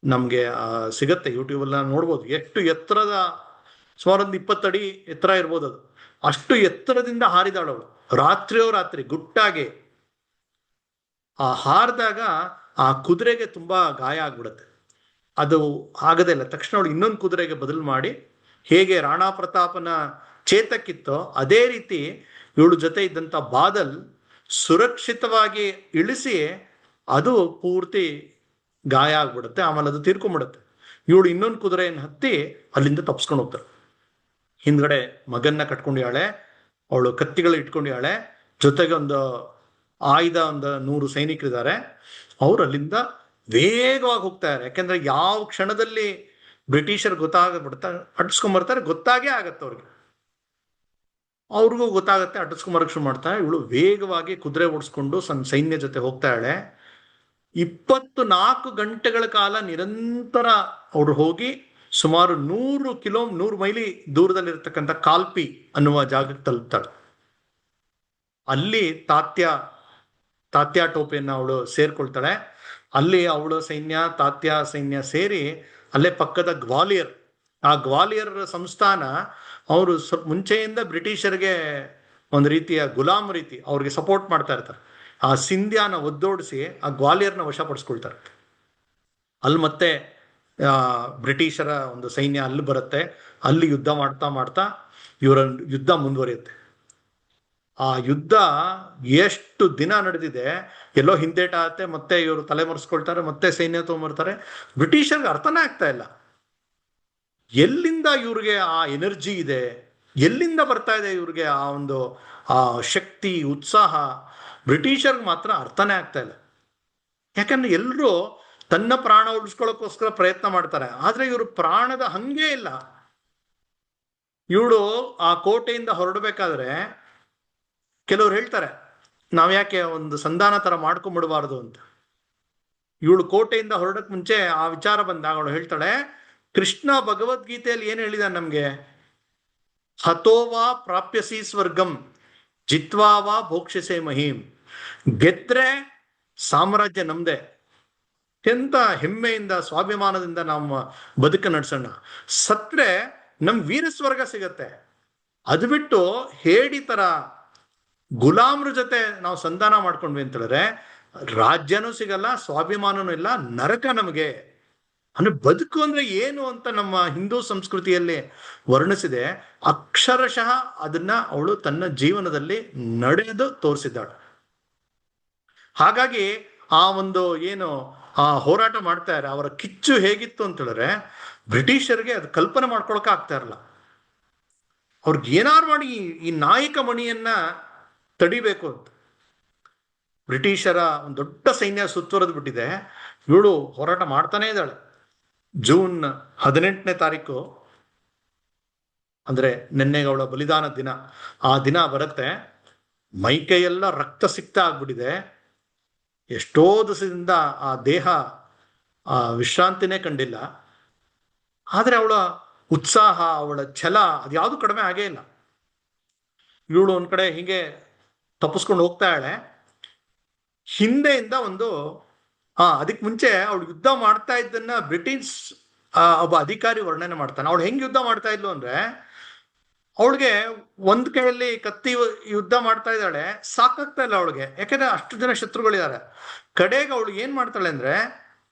ನಮ್ಗೆ ಸಿಗತ್ತೆ, ಯೂಟ್ಯೂಬ್ ಎಲ್ಲ ನೋಡ್ಬೋದು. ಎಷ್ಟು ಎತ್ತರದ, ಸುಮಾರು 20 ಅಡಿ ಎತ್ತರ ಇರ್ಬೋದು ಅದು. ಅಷ್ಟು ಎತ್ತರದಿಂದ ಹಾರಿದಾಳವಳು ರಾತ್ರಿ ಗುಟ್ಟಾಗಿ. ಆ ಹಾರಿದಾಗ ಆ ಕುದುರೆಗೆ ತುಂಬಾ ಗಾಯ ಆಗ್ಬಿಡುತ್ತೆ. ಅದು ಆಗದೇ ಇಲ್ಲ. ತಕ್ಷಣ ಅವಳು ಇನ್ನೊಂದು ಕುದುರೆಗೆ ಬದಲು ಮಾಡಿ, ಹೇಗೆ ರಾಣಾ ಪ್ರತಾಪನ ಚೇತಕ್ಕಿತ್ತೋ ಅದೇ ರೀತಿ ಇವಳು ಜೊತೆ ಇದ್ದಂಥ ಬಾದಲ್ ಸುರಕ್ಷಿತವಾಗಿ ಇಳಿಸಿ ಅದು ಪೂರ್ತಿ ಗಾಯ ಆಗ್ಬಿಡುತ್ತೆ. ಆಮೇಲೆ ಅದು ತೀರ್ಕೊಂಡ್ಬಿಡುತ್ತೆ. ಇವಳು ಇನ್ನೊಂದು ಕುದುರೆಯನ್ನು ಹತ್ತಿ ಅಲ್ಲಿಂದ ತಪ್ಸ್ಕೊಂಡು ಹೋಗ್ತಾರೆ. ಹಿಂದ್ಗಡೆ ಮಗನ್ನ ಕಟ್ಕೊಂಡಿಯಾಳೆ, ಅವಳು ಕತ್ತಿಗಳು ಇಟ್ಕೊಂಡಿಯಾಳೆ, ಜೊತೆಗೆ ಒಂದು ಆಯುಧ 100 ಸೈನಿಕರಿದ್ದಾರೆ. ಅವ್ರು ಅಲ್ಲಿಂದ ವೇಗವಾಗಿ ಹೋಗ್ತಾರೆ. ಯಾಕೆಂದ್ರೆ ಯಾವ ಕ್ಷಣದಲ್ಲಿ ಬ್ರಿಟಿಷರ್ ಗೊತ್ತಾಗ್ಬಿಡ್ತಾರೆ, ಅಟ್ಸ್ಕೊಂಡ್ಬರ್ತಾರೆ, ಗೊತ್ತಾಗೇ ಆಗತ್ತೆ ಅವ್ರಿಗೂ ಗೊತ್ತಾಗತ್ತೆ, ಅಟ್ಸ್ಕೊಂಬರಕ್ಕೆ ಶುರು ಮಾಡ್ತಾರೆ. ಇವಳು ವೇಗವಾಗಿ ಕುದುರೆ ಓಡಿಸ್ಕೊಂಡು ಸೈನ್ಯ ಜೊತೆ ಹೋಗ್ತಾ ಇದ್ದಾಳೆ. 24 ಗಂಟೆಗಳ ಕಾಲ ನಿರಂತರ ಅವ್ರು ಹೋಗಿ ಸುಮಾರು 100 ಮೈಲಿ ದೂರದಲ್ಲಿರ್ತಕ್ಕಂಥ ಕಾಲ್ಪಿ ಅನ್ನುವ ಜಾಗಕ್ಕೆ ತಲುಪ್ತಾಳೆ. ಅಲ್ಲಿ ತಾತ್ಯಾ ಟೋಪೆಯನ್ನು ಅವಳು ಸೇರ್ಕೊಳ್ತಾಳೆ. ಅಲ್ಲಿ ಅವಳ ಸೈನ್ಯ, ತಾತ್ಯಾ ಸೈನ್ಯ ಸೇರಿ ಅಲ್ಲೇ ಪಕ್ಕದ ಗ್ವಾಲಿಯರ್ ಸಂಸ್ಥಾನ, ಅವರು ಸ್ವಲ್ಪ ಮುಂಚೆಯಿಂದ ಬ್ರಿಟಿಷರ್ಗೆ ಒಂದು ರೀತಿಯ ಗುಲಾಮ್ ರೀತಿ ಅವ್ರಿಗೆ ಸಪೋರ್ಟ್ ಮಾಡ್ತಾ ಇರ್ತಾರೆ. ಆ ಸಿಂಧ್ಯಾನ ಒದ್ದೋಡಿಸಿ ಆ ಗ್ವಾಲಿಯರ್ನ ವಶಪಡಿಸ್ಕೊಳ್ತಾರೆ. ಅಲ್ಲಿ ಮತ್ತೆ ಬ್ರಿಟಿಷರ ಒಂದು ಸೈನ್ಯ ಅಲ್ಲಿ ಬರುತ್ತೆ. ಅಲ್ಲಿ ಯುದ್ಧ ಮಾಡ್ತಾ ಇವರ ಯುದ್ಧ ಮುಂದುವರಿಯುತ್ತೆ. ಆ ಯುದ್ಧ ಎಷ್ಟು ದಿನ ನಡೆದಿದೆ, ಎಲ್ಲೋ ಹಿಂದೇಟ ಆಗುತ್ತೆ, ಮತ್ತೆ ಇವರು ತಲೆಮರೆಸ್ಕೊಳ್ತಾರೆ, ಮತ್ತೆ ಸೈನ್ಯ ತಗೊಂಡ್ಬರ್ತಾರೆ. ಬ್ರಿಟಿಷರ್ಗೆ ಅರ್ಥನೇ ಆಗ್ತಾ ಇಲ್ಲ, ಎಲ್ಲಿಂದ ಇವ್ರಿಗೆ ಆ ಎನರ್ಜಿ ಇದೆ, ಎಲ್ಲಿಂದ ಬರ್ತಾ ಇದೆ ಇವ್ರಿಗೆ ಆ ಶಕ್ತಿ, ಉತ್ಸಾಹ. ಬ್ರಿಟಿಷರ್ಗೆ ಮಾತ್ರ ಅರ್ಥನೇ ಆಗ್ತಾ ಇಲ್ಲ. ಯಾಕಂದ್ರೆ ಎಲ್ಲರೂ ತನ್ನ ಪ್ರಾಣ ಉಳಿಸ್ಕೊಳ್ಳೋಕ್ಕೋಸ್ಕರ ಪ್ರಯತ್ನ ಮಾಡ್ತಾರೆ, ಆದ್ರೆ ಇವರು ಪ್ರಾಣದ ಹಂಗೆ ಇಲ್ಲ. ಇವಳು ಆ ಕೋಟೆಯಿಂದ ಹೊರಡಬೇಕಾದ್ರೆ ಕೆಲವ್ರು ಹೇಳ್ತಾರೆ, ನಾವ್ ಯಾಕೆ ಒಂದು ಸಂಧಾನ ತರ ಮಾಡ್ಕೊಂಡ್ಬಿಡಬಾರ್ದು ಅಂತ. ಇವಳು ಕೋಟೆಯಿಂದ ಹೊರಡಕ್ ಮುಂಚೆ ಆ ವಿಚಾರ ಬಂದಾಗ ಅವಳು ಹೇಳ್ತಾಳೆ, ಕೃಷ್ಣ ಭಗವದ್ಗೀತೆಯಲ್ಲಿ ಏನ್ ಹೇಳಿದಾನೆ ನಮ್ಗೆ, ಹತೋವಾ ಪ್ರಾಪ್ಯಸಿ ಸ್ವರ್ಗಂ ಜಿತ್ವಾವಾ ಭೋಕ್ಷಸೆ ಮಹಿಂ. ಗೆದ್ರೆ ಸಾಮ್ರಾಜ್ಯ ನಮ್ದೆ, ಅತ್ಯಂತ ಹೆಮ್ಮೆಯಿಂದ ಸ್ವಾಭಿಮಾನದಿಂದ ನಮ್ಮ ಬದುಕು ನಡೆಸೋಣ. ಸತ್ರೆ ನಮ್ ವೀರ ಸ್ವರ್ಗ ಸಿಗತ್ತೆ. ಅದು ಬಿಟ್ಟು ಹೇಡಿ ತರ ಗುಲಾಮ್ರ ಜೊತೆ ನಾವು ಸಂಧಾನ ಮಾಡ್ಕೊಂಡ್ವಿ ಅಂತ ಹೇಳಿದ್ರೆ ರಾಜ್ಯನೂ ಸಿಗಲ್ಲ, ಸ್ವಾಭಿಮಾನನೂ ಇಲ್ಲ, ನರಕ ನಮಗೆ. ಅಂದ್ರೆ ಬದುಕು ಅಂದ್ರೆ ಏನು ಅಂತ ನಮ್ಮ ಹಿಂದೂ ಸಂಸ್ಕೃತಿಯಲ್ಲಿ ವರ್ಣಿಸಿದೆ. ಅಕ್ಷರಶಃ ಅದನ್ನ ಅವಳು ತನ್ನ ಜೀವನದಲ್ಲಿ ನಡೆದು ತೋರಿಸಿದ್ದಾಳೆ. ಹಾಗಾಗಿ ಆ ಒಂದು ಏನು ಆ ಹೋರಾಟ ಮಾಡ್ತಾ ಇದ್ದಾರೆ, ಅವರ ಕಿಚ್ಚು ಹೇಗಿತ್ತು ಅಂತ ಹೇಳಿದ್ರೆ ಬ್ರಿಟಿಷರಿಗೆ ಅದು ಕಲ್ಪನೆ ಮಾಡ್ಕೊಳಕ ಆಗ್ತಾ ಇರಲ್ಲ. ಅವ್ರಿಗೆ ಏನಾರು ಮಾಡಿ ಈ ನಾಯಕ ಮಣಿಯನ್ನ ತಡಿಬೇಕು ಅಂತ. ಬ್ರಿಟಿಷರ ಒಂದು ದೊಡ್ಡ ಸೈನ್ಯ ಸುತ್ತುವರೆದು ಬಿಟ್ಟಿದೆ. ಇವಳು ಹೋರಾಟ ಮಾಡ್ತಾನೆ ಇದ್ದಾಳೆ. ಜೂನ್ 18ನೇ ತಾರೀಕು ಅಂದ್ರೆ ನಿನ್ನೆಗೆ ಅವಳ ಬಲಿದಾನ ದಿನ. ಆ ದಿನ ಬರುತ್ತೆ, ಮೈಕೈಯೆಲ್ಲ ರಕ್ತ ಸಿಕ್ತ ಆಗ್ಬಿಟ್ಟಿದೆ. ಎಷ್ಟೋ ದಿವಸದಿಂದ ಆ ದೇಹ ವಿಶ್ರಾಂತಿನೇ ಕಂಡಿಲ್ಲ. ಆದ್ರೆ ಅವಳ ಉತ್ಸಾಹ, ಅವಳ ಛಲ ಅದ್ಯಾವುದು ಕಡಿಮೆ ಆಗೇ ಇಲ್ಲ. ಇವಳು ಒಂದ್ ಕಡೆ ಹೀಗೆ ತಪ್ಪಿಸ್ಕೊಂಡು ಹೋಗ್ತಾ ಇದ್ದಾಳೆ. ಹಿಂದೆಯಿಂದ ಒಂದು ಅದಕ್ಕೆ ಮುಂಚೆ ಅವಳು ಯುದ್ಧ ಮಾಡ್ತಾ ಇದ್ದನ್ನ ಬ್ರಿಟಿಷ್ ಒಬ್ಬ ಅಧಿಕಾರಿ ವರ್ಣನೆ ಮಾಡ್ತಾನೆ. ಅವಳು ಹೆಂಗ್ ಯುದ್ಧ ಮಾಡ್ತಾ ಇದ್ಲು ಅಂದ್ರೆ, ಅವಳಿಗೆ ಒಂದ್ ಕೈಯಲ್ಲಿ ಕತ್ತಿ ಯುದ್ಧ ಮಾಡ್ತಾ ಇದ್ದಾಳೆ, ಸಾಕಾಗ್ತಾ ಇಲ್ಲ ಅವಳಿಗೆ, ಯಾಕಂದ್ರೆ ಅಷ್ಟು ಜನ ಶತ್ರುಗಳಿದ್ದಾರೆ. ಕಡೆಗೆ ಅವಳು ಏನ್ ಮಾಡ್ತಾಳೆ ಅಂದ್ರೆ,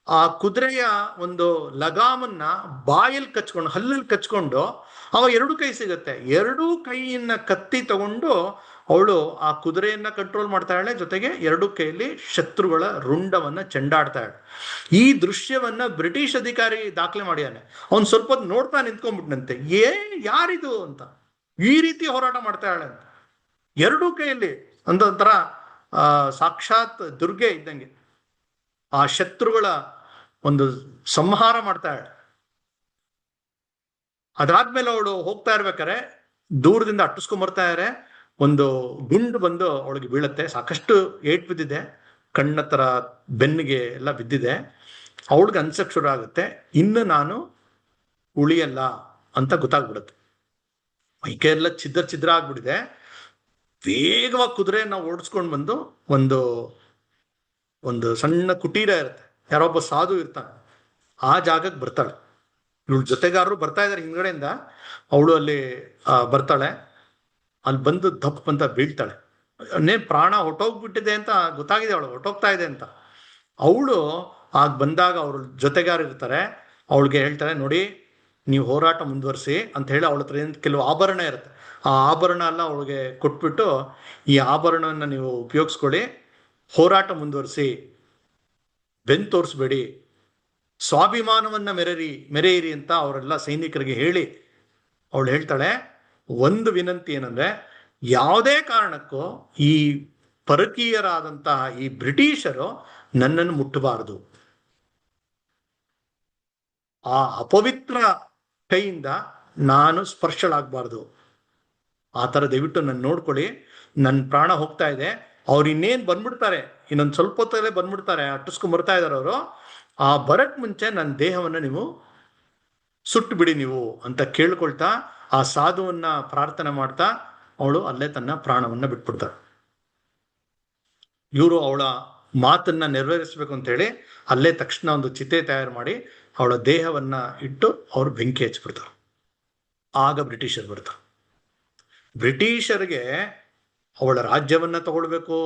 ಆ ಕುದುರೆಯ ಒಂದು ಲಗಾಮನ್ನ ಬಾಯಲ್ಲಿ ಕಚ್ಕೊಂಡು, ಹಲ್ಲಲ್ಲಿ ಕಚ್ಕೊಂಡು, ಅವಾಗ ಎರಡು ಕೈ ಸಿಗತ್ತೆ, ಎರಡೂ ಕೈಯನ್ನ ಕತ್ತಿ ತಗೊಂಡು ಅವಳು ಆ ಕುದುರೆಯನ್ನ ಕಂಟ್ರೋಲ್ ಮಾಡ್ತಾ ಇದ್ದಾಳೆ, ಜೊತೆಗೆ ಎರಡು ಕೈಯಲ್ಲಿ ಶತ್ರುಗಳ ರುಂಡವನ್ನ ಚೆಂಡಾಡ್ತಾ ಇದ್ದಾಳೆ. ಈ ದೃಶ್ಯವನ್ನ ಬ್ರಿಟಿಷ್ ಅಧಿಕಾರಿ ದಾಖಲೆ ಮಾಡಿಯಾನೆ. ಅವ್ನು ಸ್ವಲ್ಪ ಹೊತ್ತು ನೋಡ್ತಾ ನಿಂತ್ಕೊಂಡ್ಬಿಟ್ನಂತೆ, ಯಾರಿದು ಅಂತ, ಈ ರೀತಿ ಹೋರಾಟ ಮಾಡ್ತಾ ಇದ್ದಾಳೆ ಅಂತ. ಎರಡೂ ಕೈಯಲ್ಲಿ ಒಂದೊಂಥರ ಸಾಕ್ಷಾತ್ ದುರ್ಗೆ ಇದ್ದಂಗೆ ಆ ಶತ್ರುಗಳ ಒಂದು ಸಂಹಾರ ಮಾಡ್ತಾ ಇದ್ದಾಳೆ. ಅದಾದ್ಮೇಲೆ ಅವಳು ಹೋಗ್ತಾ ಇರ್ಬೇಕಾರೆ ದೂರದಿಂದ ಅಟ್ಟಿಸ್ಕೊಂಡ್ ಬರ್ತಾ ಇದ್ದಾರೆ. ಒಂದು ಗುಂಡು ಬಂದು ಅವಳಿಗೆ ಬೀಳತ್ತೆ, ಸಾಕಷ್ಟು ಏಟ್ ಬಿದ್ದಿದೆ, ಕಣ್ಣತ್ರ ಬೆನ್ನಿಗೆ ಎಲ್ಲ ಬಿದ್ದಿದೆ. ಅವಳಿಗೆ ಅನ್ಸಕ್ ಶುರು ಆಗುತ್ತೆ, ಇನ್ನು ನಾನು ಉಳಿಯಲ್ಲ ಅಂತ ಗೊತ್ತಾಗ್ಬಿಡುತ್ತೆ. ಮೈಕೈ ಎಲ್ಲ ಛಿದ್ರ ಆಗ್ಬಿಟ್ಟಿದೆ. ವೇಗವಾಗಿ ಕುದುರೆಯನ್ನ ಓಡಿಸ್ಕೊಂಡು ಬಂದು ಒಂದು ಒಂದು ಸಣ್ಣ ಕುಟೀರ ಇರುತ್ತೆ, ಯಾರೊಬ್ಬ ಸಾಧು ಇರ್ತಾನೆ, ಆ ಜಾಗಕ್ಕೆ ಬರ್ತಾಳೆ. ಇವಳು ಜೊತೆಗಾರರು ಬರ್ತಾ ಇದ್ದಾರೆ ಹಿಂದ್ಗಡೆಯಿಂದ. ಅವಳು ಅಲ್ಲಿ ಬರ್ತಾಳೆ. ಅಲ್ಲಿ ಬಂದು ದಪ್ಪ ಅಂತ ಬೀಳ್ತಾಳೆ. ಪ್ರಾಣ ಹೊಟ್ಟೋಗ್ಬಿಟ್ಟಿದೆ ಅಂತ ಗೊತ್ತಾಗಿದೆ, ಅವಳು ಹೊಟ್ಟೋಗ್ತಾ ಇದೆ ಅಂತ. ಅವಳು ಆಗ ಬಂದಾಗ ಅವ್ರ ಜೊತೆಗಾರ ಇರ್ತಾರೆ, ಅವಳಿಗೆ ಹೇಳ್ತಾರೆ, ನೋಡಿ ನೀವು ಹೋರಾಟ ಮುಂದುವರಿಸಿ ಅಂತ ಹೇಳಿ ಅವಳ ಹತ್ರ ಕೆಲವು ಆಭರಣ ಇರುತ್ತೆ, ಆ ಆಭರಣ ಎಲ್ಲ ಅವಳಿಗೆ ಕೊಟ್ಬಿಟ್ಟು, ಈ ಆಭರಣವನ್ನು ನೀವು ಉಪಯೋಗಿಸ್ಕೊಳ್ಳಿ, ಹೋರಾಟ ಮುಂದುವರಿಸಿ, ಬೆನ್ ತೋರಿಸ್ಬೇಡಿ, ಸ್ವಾಭಿಮಾನವನ್ನ ಮೆರೆಯಿರಿ ಅಂತ ಅವರೆಲ್ಲ ಸೈನಿಕರಿಗೆ ಹೇಳಿ ಅವಳು ಹೇಳ್ತಾಳೆ, ಒಂದು ವಿನಂತಿ ಏನಂದ್ರೆ, ಯಾವುದೇ ಕಾರಣಕ್ಕೂ ಈ ಪರಕೀಯರಾದಂತಹ ಈ ಬ್ರಿಟಿಷರು ನನ್ನನ್ನು ಮುಟ್ಟಬಾರದು. ಆ ಅಪವಿತ್ರ ಕೈಯಿಂದ ನಾನು ಸ್ಪರ್ಶಳಾಗಬಾರ್ದು. ಆ ಥರ ದಯವಿಟ್ಟು ನನ್ನ ನೋಡ್ಕೊಳ್ಳಿ, ನನ್ನ ಪ್ರಾಣ ಹೋಗ್ತಾ ಇದೆ. ಅವ್ರು ಇನ್ನೇನು ಬಂದ್ಬಿಡ್ತಾರೆ, ಇನ್ನೊಂದು ಸ್ವಲ್ಪ ಹೊತ್ತಲ್ಲೇ ಬಂದ್ಬಿಡ್ತಾರೆ, ಅಟ್ಟಿಸ್ಕೊಂಡ್ ಬರ್ತಾ ಇದ್ದಾರೆ ಅವರು. ಆ ಬರಕ್ ಮುಂಚೆ ನನ್ನ ದೇಹವನ್ನು ನೀವು ಸುಟ್ಟು ಬಿಡಿ ನೀವು ಅಂತ ಕೇಳ್ಕೊಳ್ತಾ, ಆ ಸಾಧುವನ್ನ ಪ್ರಾರ್ಥನೆ ಮಾಡ್ತಾ ಅವಳು ಅಲ್ಲೇ ತನ್ನ ಪ್ರಾಣವನ್ನ ಬಿಟ್ಬಿಡ್ತಾಳೆ. ಇವರು ಅವಳ ಮಾತನ್ನ ನೆರವೇರಿಸ್ಬೇಕು ಅಂತ ಹೇಳಿ ಅಲ್ಲೇ ತಕ್ಷಣ ಒಂದು ಚಿತೆ ತಯಾರು ಮಾಡಿ ಅವಳ ದೇಹವನ್ನ ಇಟ್ಟು ಅವರು ಬೆಂಕಿ ಹಚ್ಬಿಡ್ತಾರೆ. ಆಗ ಬ್ರಿಟಿಷರು ಬರ್ತಾರೆ. ಬ್ರಿಟಿಷರಿಗೆ ಅವಳ ರಾಜ್ಯವನ್ನ ತಗೊಳ್ಬೇಕು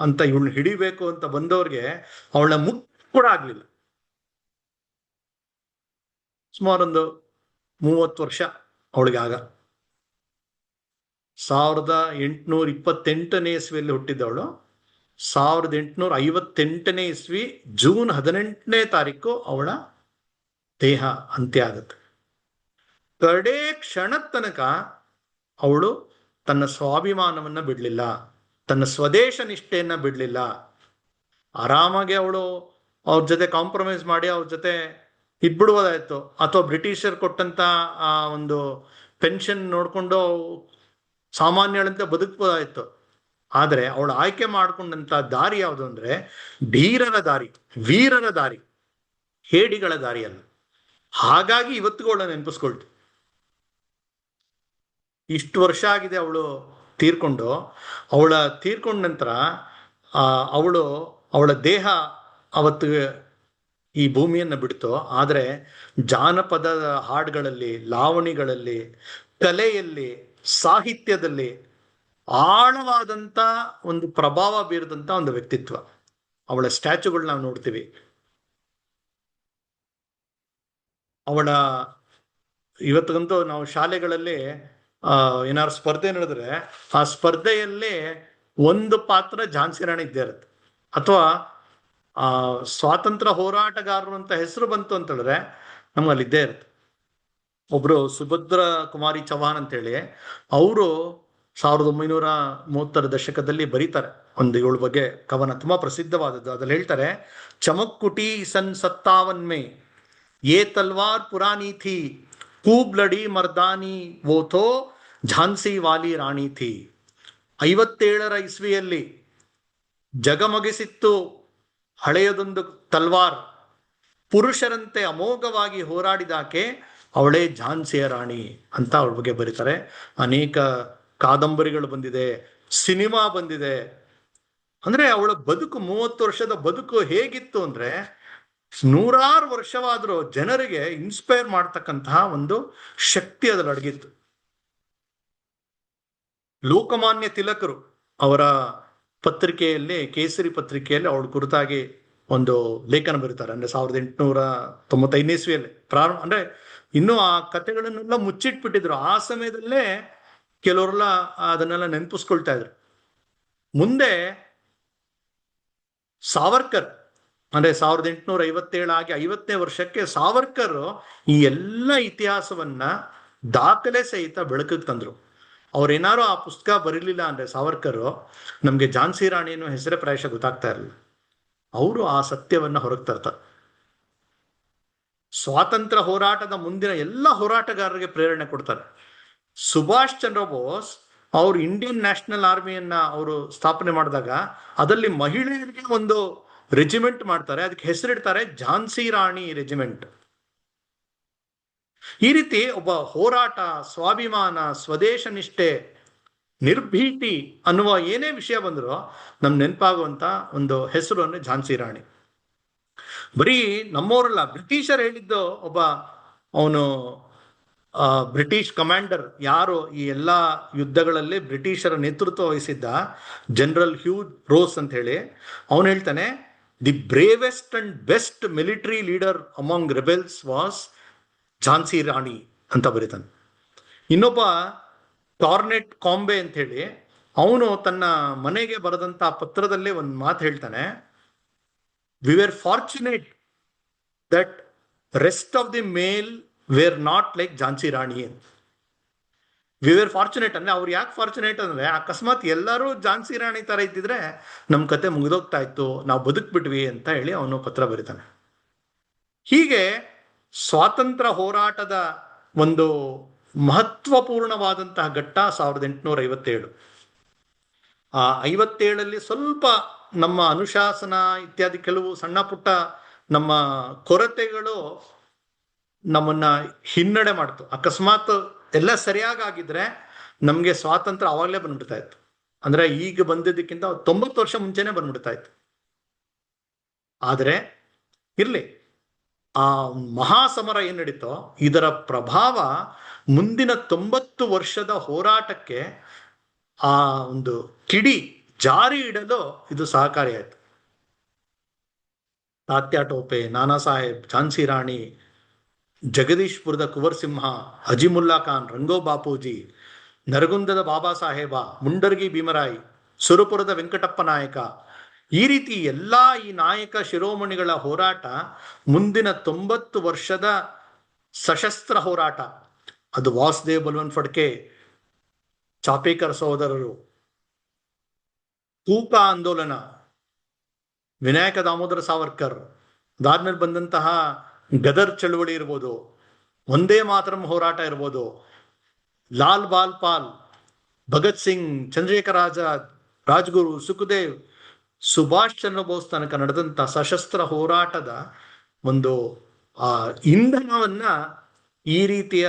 ಅಂತ, ಇವಳನ್ನ ಹಿಡಿಬೇಕು ಅಂತ ಬಂದವ್ರಿಗೆ ಅವಳ ಮುಕ್ತ ಕೂಡ ಆಗ್ಲಿಲ್ಲ. ಸುಮಾರೊಂದು 30 ವರ್ಷ ಅವಳಿಗೆ ಆಗ. 1828ನೇ ಇಸ್ವಿಯಲ್ಲಿ ಹುಟ್ಟಿದ್ದವಳು. 1858ನೇ ಇಸ್ವಿ ಜೂನ್ 18ನೇ ತಾರೀಕು ಅವಳ ದೇಹ ಅಂತ್ಯ ಆಗುತ್ತೆ. ಕಡೆ ಕ್ಷಣದ ತನಕ ಅವಳು ತನ್ನ ಸ್ವಾಭಿಮಾನವನ್ನ ಬಿಡ್ಲಿಲ್ಲ, ತನ್ನ ಸ್ವದೇಶ ನಿಷ್ಠೆಯನ್ನ ಬಿಡ್ಲಿಲ್ಲ. ಆರಾಮಾಗಿ ಅವಳು ಅವ್ರ ಜೊತೆ ಕಾಂಪ್ರಮೈಸ್ ಮಾಡಿ ಅವ್ರ ಜೊತೆ ಇದ್ಬಿಡ್ಬೋದಾಯ್ತು, ಅಥವಾ ಬ್ರಿಟಿಷರ್ ಕೊಟ್ಟಂತ ಆ ಒಂದು ಪೆನ್ಷನ್ ನೋಡ್ಕೊಂಡು ಸಾಮಾನ್ಯಳಂತೆ ಬದುಕಬಹುದಾಯಿತು. ಆದರೆ ಅವಳು ಆಯ್ಕೆ ಮಾಡಿಕೊಂಡಂತ ದಾರಿ ಯಾವುದು ಅಂದ್ರೆ ಧೀರರ ದಾರಿ, ವೀರರ ದಾರಿ, ಹೇಡಿಗಳ ದಾರಿ ಅಲ್ಲ. ಹಾಗಾಗಿ ಇವತ್ತಿಗೂ ಅವಳ ನೆನಪಿಸ್ಕೊಳ್ತು. ಇಷ್ಟು ವರ್ಷ ಆಗಿದೆ ಅವಳು ತೀರ್ಕೊಂಡು. ತೀರ್ಕೊಂಡ ನಂತರ ಅವಳ ದೇಹ ಅವತ್ತು ಈ ಭೂಮಿಯನ್ನು ಬಿಡ್ತು. ಆದರೆ ಜಾನಪದದ ಹಾಡುಗಳಲ್ಲಿ, ಲಾವಣಿಗಳಲ್ಲಿ, ಕಲೆಯಲ್ಲಿ, ಸಾಹಿತ್ಯದಲ್ಲಿ ಆಳವಾದಂಥ ಒಂದು ಪ್ರಭಾವ ಬೀರಿದಂಥ ಒಂದು ವ್ಯಕ್ತಿತ್ವ. ಅವಳ ಸ್ಟ್ಯಾಚುಗಳು ನಾವು ನೋಡ್ತೀವಿ. ಇವತ್ತಿಗಂತೂ ನಾವು ಶಾಲೆಗಳಲ್ಲಿ ಏನಾದ್ರು ಸ್ಪರ್ಧೆ ನಡೆದ್ರೆ ಆ ಸ್ಪರ್ಧೆಯಲ್ಲಿ ಒಂದು ಪಾತ್ರ ಝಾನ್ಸಿ ರಾಣಿ ಇದ್ದೇ ಇರುತ್ತೆ. ಅಥವಾ ಸ್ವಾತಂತ್ರ್ಯ ಹೋರಾಟಗಾರರು ಅಂತ ಹೆಸರು ಬಂತು ಅಂತ ಹೇಳಿದ್ರೆ ನಮ್ಗೆ ಇದ್ದೇ ಇರುತ್ತೆ. ಒಬ್ರು ಸುಭದ್ರ ಕುಮಾರಿ ಚೌಹಾಣ್ ಅಂತೇಳಿ, ಅವರು 1930 ದಶಕದಲ್ಲಿ ಬರೀತಾರೆ ಒಂದು ಇವಳ ಬಗ್ಗೆ ಕವನ, ತುಂಬಾ ಪ್ರಸಿದ್ಧವಾದದ್ದು. ಅದ್ರಲ್ಲಿ ಹೇಳ್ತಾರೆ, ಚಮಕ್ಕುಟಿ ಸನ್ 57 में ये तलवार पुरानी थी, खूब लड़ी मर्दानी वो तो ಝಾನ್ಸಿ ವಾಲಿ ರಾಣಿ ಥಿ. 57ರ ಇಸ್ವಿಯಲ್ಲಿ ಜಗಮಗಿಸಿತ್ತು ಹಳೆಯದೊಂದು ತಲ್ವಾರ್, ಪುರುಷರಂತೆ ಅಮೋಘವಾಗಿ ಹೋರಾಡಿದಾಕೆ ಅವಳೇ ಝಾನ್ಸಿಯ ರಾಣಿ ಅಂತ ಅವಳ ಬಗ್ಗೆ ಬರೀತಾರೆ. ಅನೇಕ ಕಾದಂಬರಿಗಳು ಬಂದಿದೆ, ಸಿನಿಮಾ ಬಂದಿದೆ. ಅಂದ್ರೆ ಅವಳ ಬದುಕು, 30 ವರ್ಷದ ಬದುಕು ಹೇಗಿತ್ತು ಅಂದ್ರೆ ನೂರಾರು ವರ್ಷವಾದರೂ ಜನರಿಗೆ ಇನ್ಸ್ಪೈರ್ ಮಾಡ್ತಕ್ಕಂತಹ ಒಂದು ಶಕ್ತಿ ಅದ್ರಲ್ಲಿ ಅಡಗಿತ್ತು. ಲೋಕಮಾನ್ಯ ತಿಲಕರು ಅವರ ಪತ್ರಿಕೆಯಲ್ಲಿ, ಕೇಸರಿ ಪತ್ರಿಕೆಯಲ್ಲಿ ಅವಳ ಕುರಿತಾಗಿ ಒಂದು ಲೇಖನ ಬರೀತಾರೆ. ಅಂದ್ರೆ 1895 ಇಸ್ವಿಯಲ್ಲಿ ಪ್ರಾರಂಭ. ಅಂದ್ರೆ ಇನ್ನೂ ಆ ಕಥೆಗಳನ್ನೆಲ್ಲ ಮುಚ್ಚಿಟ್ಬಿಟ್ಟಿದ್ರು. ಆ ಸಮಯದಲ್ಲೇ ಕೆಲವರೆಲ್ಲ ಅದನ್ನೆಲ್ಲ ನೆನಪಿಸ್ಕೊಳ್ತಾ ಇದ್ರು. ಮುಂದೆ ಸಾವರ್ಕರ್, ಅಂದ್ರೆ 1857 ಆಗಿ 50ನೇ ವರ್ಷಕ್ಕೆ ಸಾವರ್ಕರ್ ಈ ಎಲ್ಲ ಇತಿಹಾಸವನ್ನ ದಾಖಲೆ ಸಹಿತ ಬೆಳಕಿಗೆ ತಂದ್ರು. ಅವ್ರೇನಾರು ಆ ಪುಸ್ತಕ ಬರೀಲಿಲ್ಲ ಅಂದ್ರೆ ಸಾವರ್ಕರ್, ನಮ್ಗೆ ಝಾನ್ಸಿ ರಾಣಿ ಅನ್ನೋ ಹೆಸರೇ ಪ್ರಾಯಶಃ ಗೊತ್ತಾಗ್ತಾ ಇರಲಿಲ್ಲ. ಅವರು ಆ ಸತ್ಯವನ್ನ ಹೊರಗೆ ತರ್ತಾರೆ. ಸ್ವಾತಂತ್ರ್ಯ ಹೋರಾಟದ ಮುಂದಿನ ಎಲ್ಲ ಹೋರಾಟಗಾರರಿಗೆ ಪ್ರೇರಣೆ ಕೊಡ್ತಾರೆ. ಸುಭಾಷ್ ಚಂದ್ರ ಬೋಸ್ ಅವರು ಇಂಡಿಯನ್ ನ್ಯಾಷನಲ್ ಆರ್ಮಿಯನ್ನ ಅವರು ಸ್ಥಾಪನೆ ಮಾಡಿದಾಗ ಅದರಲ್ಲಿ ಮಹಿಳೆಯರಿಗೆ ಒಂದು ರೆಜಿಮೆಂಟ್ ಮಾಡ್ತಾರೆ. ಅದಕ್ಕೆ ಹೆಸರಿಡ್ತಾರೆ ಝಾನ್ಸಿ ರಾಣಿ ರೆಜಿಮೆಂಟ್. ಈ ರೀತಿ ಒಬ್ಬ ಹೋರಾಟ, ಸ್ವಾಭಿಮಾನ, ಸ್ವದೇಶ ನಿಷ್ಠೆ, ನಿರ್ಭೀತಿ ಅನ್ನುವ ಏನೇ ವಿಷಯ ಬಂದರೂ ನಮ್ ನೆನಪಾಗುವಂತ ಒಂದು ಹೆಸರು ಅಂದ್ರೆ ಝಾನ್ಸಿ ರಾಣಿ. ಬರೀ ನಮ್ಮವರಲ್ಲ, ಬ್ರಿಟಿಷರ್ ಹೇಳಿದ್ದು ಒಬ್ಬ, ಅವನು ಬ್ರಿಟಿಷ್ ಕಮಾಂಡರ್, ಯಾರು ಈ ಎಲ್ಲಾ ಯುದ್ಧಗಳಲ್ಲಿ ಬ್ರಿಟಿಷರ ನೇತೃತ್ವ ವಹಿಸಿದ್ದ ಜನರಲ್ ಹ್ಯೂ ರೋಸ್ ಅಂತ ಹೇಳಿ, ಅವನು ಹೇಳ್ತಾನೆ, the bravest and best military leader among rebels was Jhansi Rani ಅಂತ ಬರೀತಾನೆ. ಇನ್ನೊಬ್ಬ ಕಾರ್ನೆಟ್ ಕಾಂಬೆ ಅಂತ ಹೇಳಿ, ಅವನು ತನ್ನ ಮನೆಗೆ ಬರೆದಂತ ಪತ್ರದಲ್ಲೇ ಒಂದು ಮಾತು ಹೇಳ್ತಾನೆ, we were fortunate that rest of the male were not like Jhansi Rani ಅಂತ. ವಿ ವೇರ್ ಫಾರ್ಚುನೇಟ್ ಅಂದ್ರೆ ಅವ್ರು ಯಾಕೆ ಫಾರ್ಚುನೇಟ್ ಅಂದ್ರೆ ಅಕಸ್ಮಾತ್ ಎಲ್ಲರೂ ಝಾನ್ಸಿ ರಾಣಿ ತರ ಇದ್ದಿದ್ರೆ ನಮ್ ಕತೆ ಮುಗಿದೋಗ್ತಾ ಇತ್ತು, ನಾವು ಬದುಕ್ಬಿಟ್ವಿ ಅಂತ ಹೇಳಿ ಅವನು ಪತ್ರ ಬರೀತಾನೆ. ಹೀಗೆ ಸ್ವಾತಂತ್ರ್ಯ ಹೋರಾಟದ ಒಂದು ಮಹತ್ವಪೂರ್ಣವಾದಂತಹ ಘಟ್ಟ 1857. ಆ 57ರಲ್ಲಿ ಸ್ವಲ್ಪ ನಮ್ಮ ಅನುಶಾಸನ ಇತ್ಯಾದಿ ಕೆಲವು ಸಣ್ಣ ಪುಟ್ಟ ನಮ್ಮ ಕೊರತೆಗಳು ನಮ್ಮನ್ನ ಹಿನ್ನಡೆ ಮಾಡ್ತು. ಅಕಸ್ಮಾತ್ ಎಲ್ಲ ಸರಿಯಾಗಿದ್ರೆ ನಮ್ಗೆ ಸ್ವಾತಂತ್ರ್ಯ ಅವಾಗಲೇ ಬಂದ್ಬಿಡ್ತಾ ಇತ್ತು. ಅಂದ್ರೆ ಈಗ ಬಂದಿದ್ದಕ್ಕಿಂತ 90 ವರ್ಷ ಮುಂಚೆನೆ ಬಂದ್ಬಿಡ್ತಾ ಇತ್ತು. ಆದ್ರೆ ಇರ್ಲಿ, ಆ ಮಹಾಸಮರ ಏನ್ ನಡೀತೋ ಇದರ ಪ್ರಭಾವ ಮುಂದಿನ 90 ವರ್ಷದ ಹೋರಾಟಕ್ಕೆ ಆ ಒಂದು ಕಿಡಿ ಜಾರಿ ಇಡಲು ಇದು ಸಹಕಾರಿಯಾಯಿತು. ತಾತ್ಯಾ ಟೋಪೆ, ನಾನಾ ಸಾಹೇಬ್, ಝಾನ್ಸಿ ರಾಣಿ, ಜಗದೀಶ್ಪುರದ ಕುವರ್ ಸಿಂಹ, ಅಜಿಮುಲ್ಲಾ ಖಾನ್, ರಂಗೋ ಬಾಪೂಜಿ, ನರಗುಂದದ ಬಾಬಾ ಸಾಹೇಬ, ಮುಂಡರ್ಗಿ ಭೀಮರಾಯ್, ಸುರಪುರದ ವೆಂಕಟಪ್ಪ ನಾಯಕ, ಈ ರೀತಿ ಎಲ್ಲಾ ಈ ನಾಯಕ ಶಿರೋಮಣಿಗಳ ಹೋರಾಟ ಮುಂದಿನ 90 ವರ್ಷದ ಸಶಸ್ತ್ರ ಹೋರಾಟ. ಅದು ವಾಸುದೇವ್ ಬಲ್ವನ್ ಫಡ್ಕೆ, ಚಾಪೇಕರ್ ಸಹೋದರರು, ಕೂಕ ಆಂದೋಲನ, ವಿನಾಯಕ ದಾಮೋದರ ಸಾವರ್ಕರ್, ಅದಾದ್ಮೇಲೆ ಬಂದಂತಹ ಗದರ್ ಚಳುವಳಿ ಇರ್ಬೋದು, ಒಂದೇ ಮಾತರಂ ಹೋರಾಟ ಇರ್ಬೋದು, ಲಾಲ್ ಬಾಲ್ ಪಾಲ್, ಭಗತ್ ಸಿಂಗ್, ಚಂದ್ರಶೇಖರ್ ಆಜಾದ್, ರಾಜ್ಗುರು, ಸುಖದೇವ್, ಸುಭಾಷ್ ಚಂದ್ರ ಬೋಸ್ ತನಕ ನಡೆದಂತ ಸಶಸ್ತ್ರ ಹೋರಾಟದ ಒಂದು ಆ ಇಂಧನವನ್ನ ಈ ರೀತಿಯ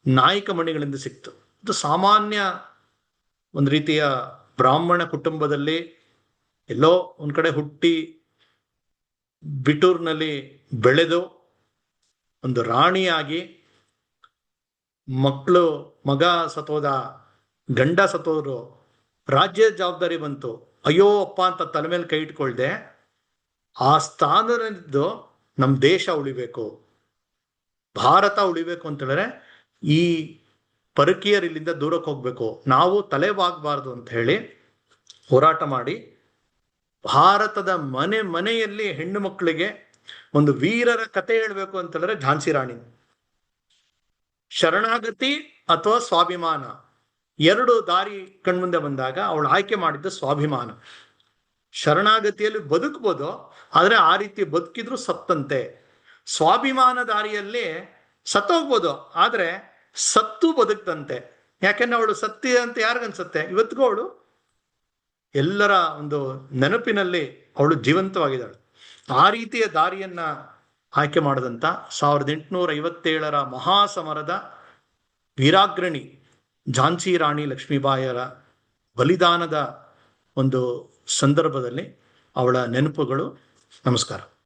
ನಾಯಕ ಮಣಿಗಳಿಂದ ಸಿಕ್ತು. ಇದು ಸಾಮಾನ್ಯ ಒಂದು ರೀತಿಯ ಬ್ರಾಹ್ಮಣ ಕುಟುಂಬದಲ್ಲಿ ಎಲ್ಲೋ ಒಂದ್ ಕಡೆ ಹುಟ್ಟಿ ಬಿಟೂರ್ನಲ್ಲಿ ಬೆಳೆದು ಒಂದು ರಾಣಿಯಾಗಿ, ಮಗ ಸತೋದ, ಗಂಡ ಸತೋದ್ರು, ರಾಜ್ಯದ ಜವಾಬ್ದಾರಿ ಬಂತು, ಅಯ್ಯೋ ಅಪ್ಪ ಅಂತ ತಲೆ ಮೇಲೆ ಕೈ ಇಟ್ಕೊಳ್ದೆ ಆ ಸ್ಥಾನದಲ್ಲಿದ್ದು ನಮ್ಮ ದೇಶ ಉಳಿಬೇಕು, ಭಾರತ ಉಳಿಬೇಕು ಅಂತ ಹೇಳಿದ್ರೆ ಈ ಪರಕೀಯರ್ ಇಲ್ಲಿಂದ ದೂರಕ್ಕೆ ಹೋಗ್ಬೇಕು, ನಾವು ತಲೆಬಾಗಬಾರ್ದು ಅಂತ ಹೇಳಿ ಹೋರಾಟ ಮಾಡಿ ಭಾರತದ ಮನೆಯಲ್ಲಿ ಹೆಣ್ಣು ಮಕ್ಕಳಿಗೆ ಒಂದು ವೀರರ ಕತೆ ಹೇಳ್ಬೇಕು ಅಂತ ಹೇಳಿದ್ರೆ ಝಾನ್ಸಿ ರಾಣಿ. ಶರಣಾಗತಿ ಅಥವಾ ಸ್ವಾಭಿಮಾನ ಎರಡು ದಾರಿ ಕಣ್ಮುಂದೆ ಬಂದಾಗ ಅವಳು ಆಯ್ಕೆ ಮಾಡಿದ್ದ ಸ್ವಾಭಿಮಾನ. ಶರಣಾಗತಿಯಲ್ಲಿ ಬದುಕ್ಬೋದು, ಆದ್ರೆ ಆ ರೀತಿ ಬದುಕಿದ್ರು ಸತ್ತಂತೆ. ಸ್ವಾಭಿಮಾನ ದಾರಿಯಲ್ಲಿ ಸತ್ತೋಗ್ಬೋದು, ಆದ್ರೆ ಸತ್ತು ಬದುಕ್ತಂತೆ. ಯಾಕೆಂದ್ರೆ ಅವಳು ಸತ್ತಿ ಅಂತ ಯಾರಿಗನ್ಸತ್ತೆ? ಇವತ್ತಿಗೂ ಅವಳು ಎಲ್ಲರ ಒಂದು ನೆನಪಿನಲ್ಲಿ ಅವಳು ಜೀವಂತವಾಗಿದ್ದಾಳೆ. ಆ ರೀತಿಯ ದಾರಿಯನ್ನ ಆಯ್ಕೆ ಮಾಡಿದಂತ 1857 ಮಹಾಸಮರದ ವೀರಾಗ್ರಣಿ ಝಾನ್ಸಿ ರಾಣಿ ಲಕ್ಷ್ಮೀಬಾಯಿಯರ ಬಲಿದಾನದ ಒಂದು ಸಂದರ್ಭದಲ್ಲಿ ಅವಳ ನೆನಪುಗಳು. ನಮಸ್ಕಾರ.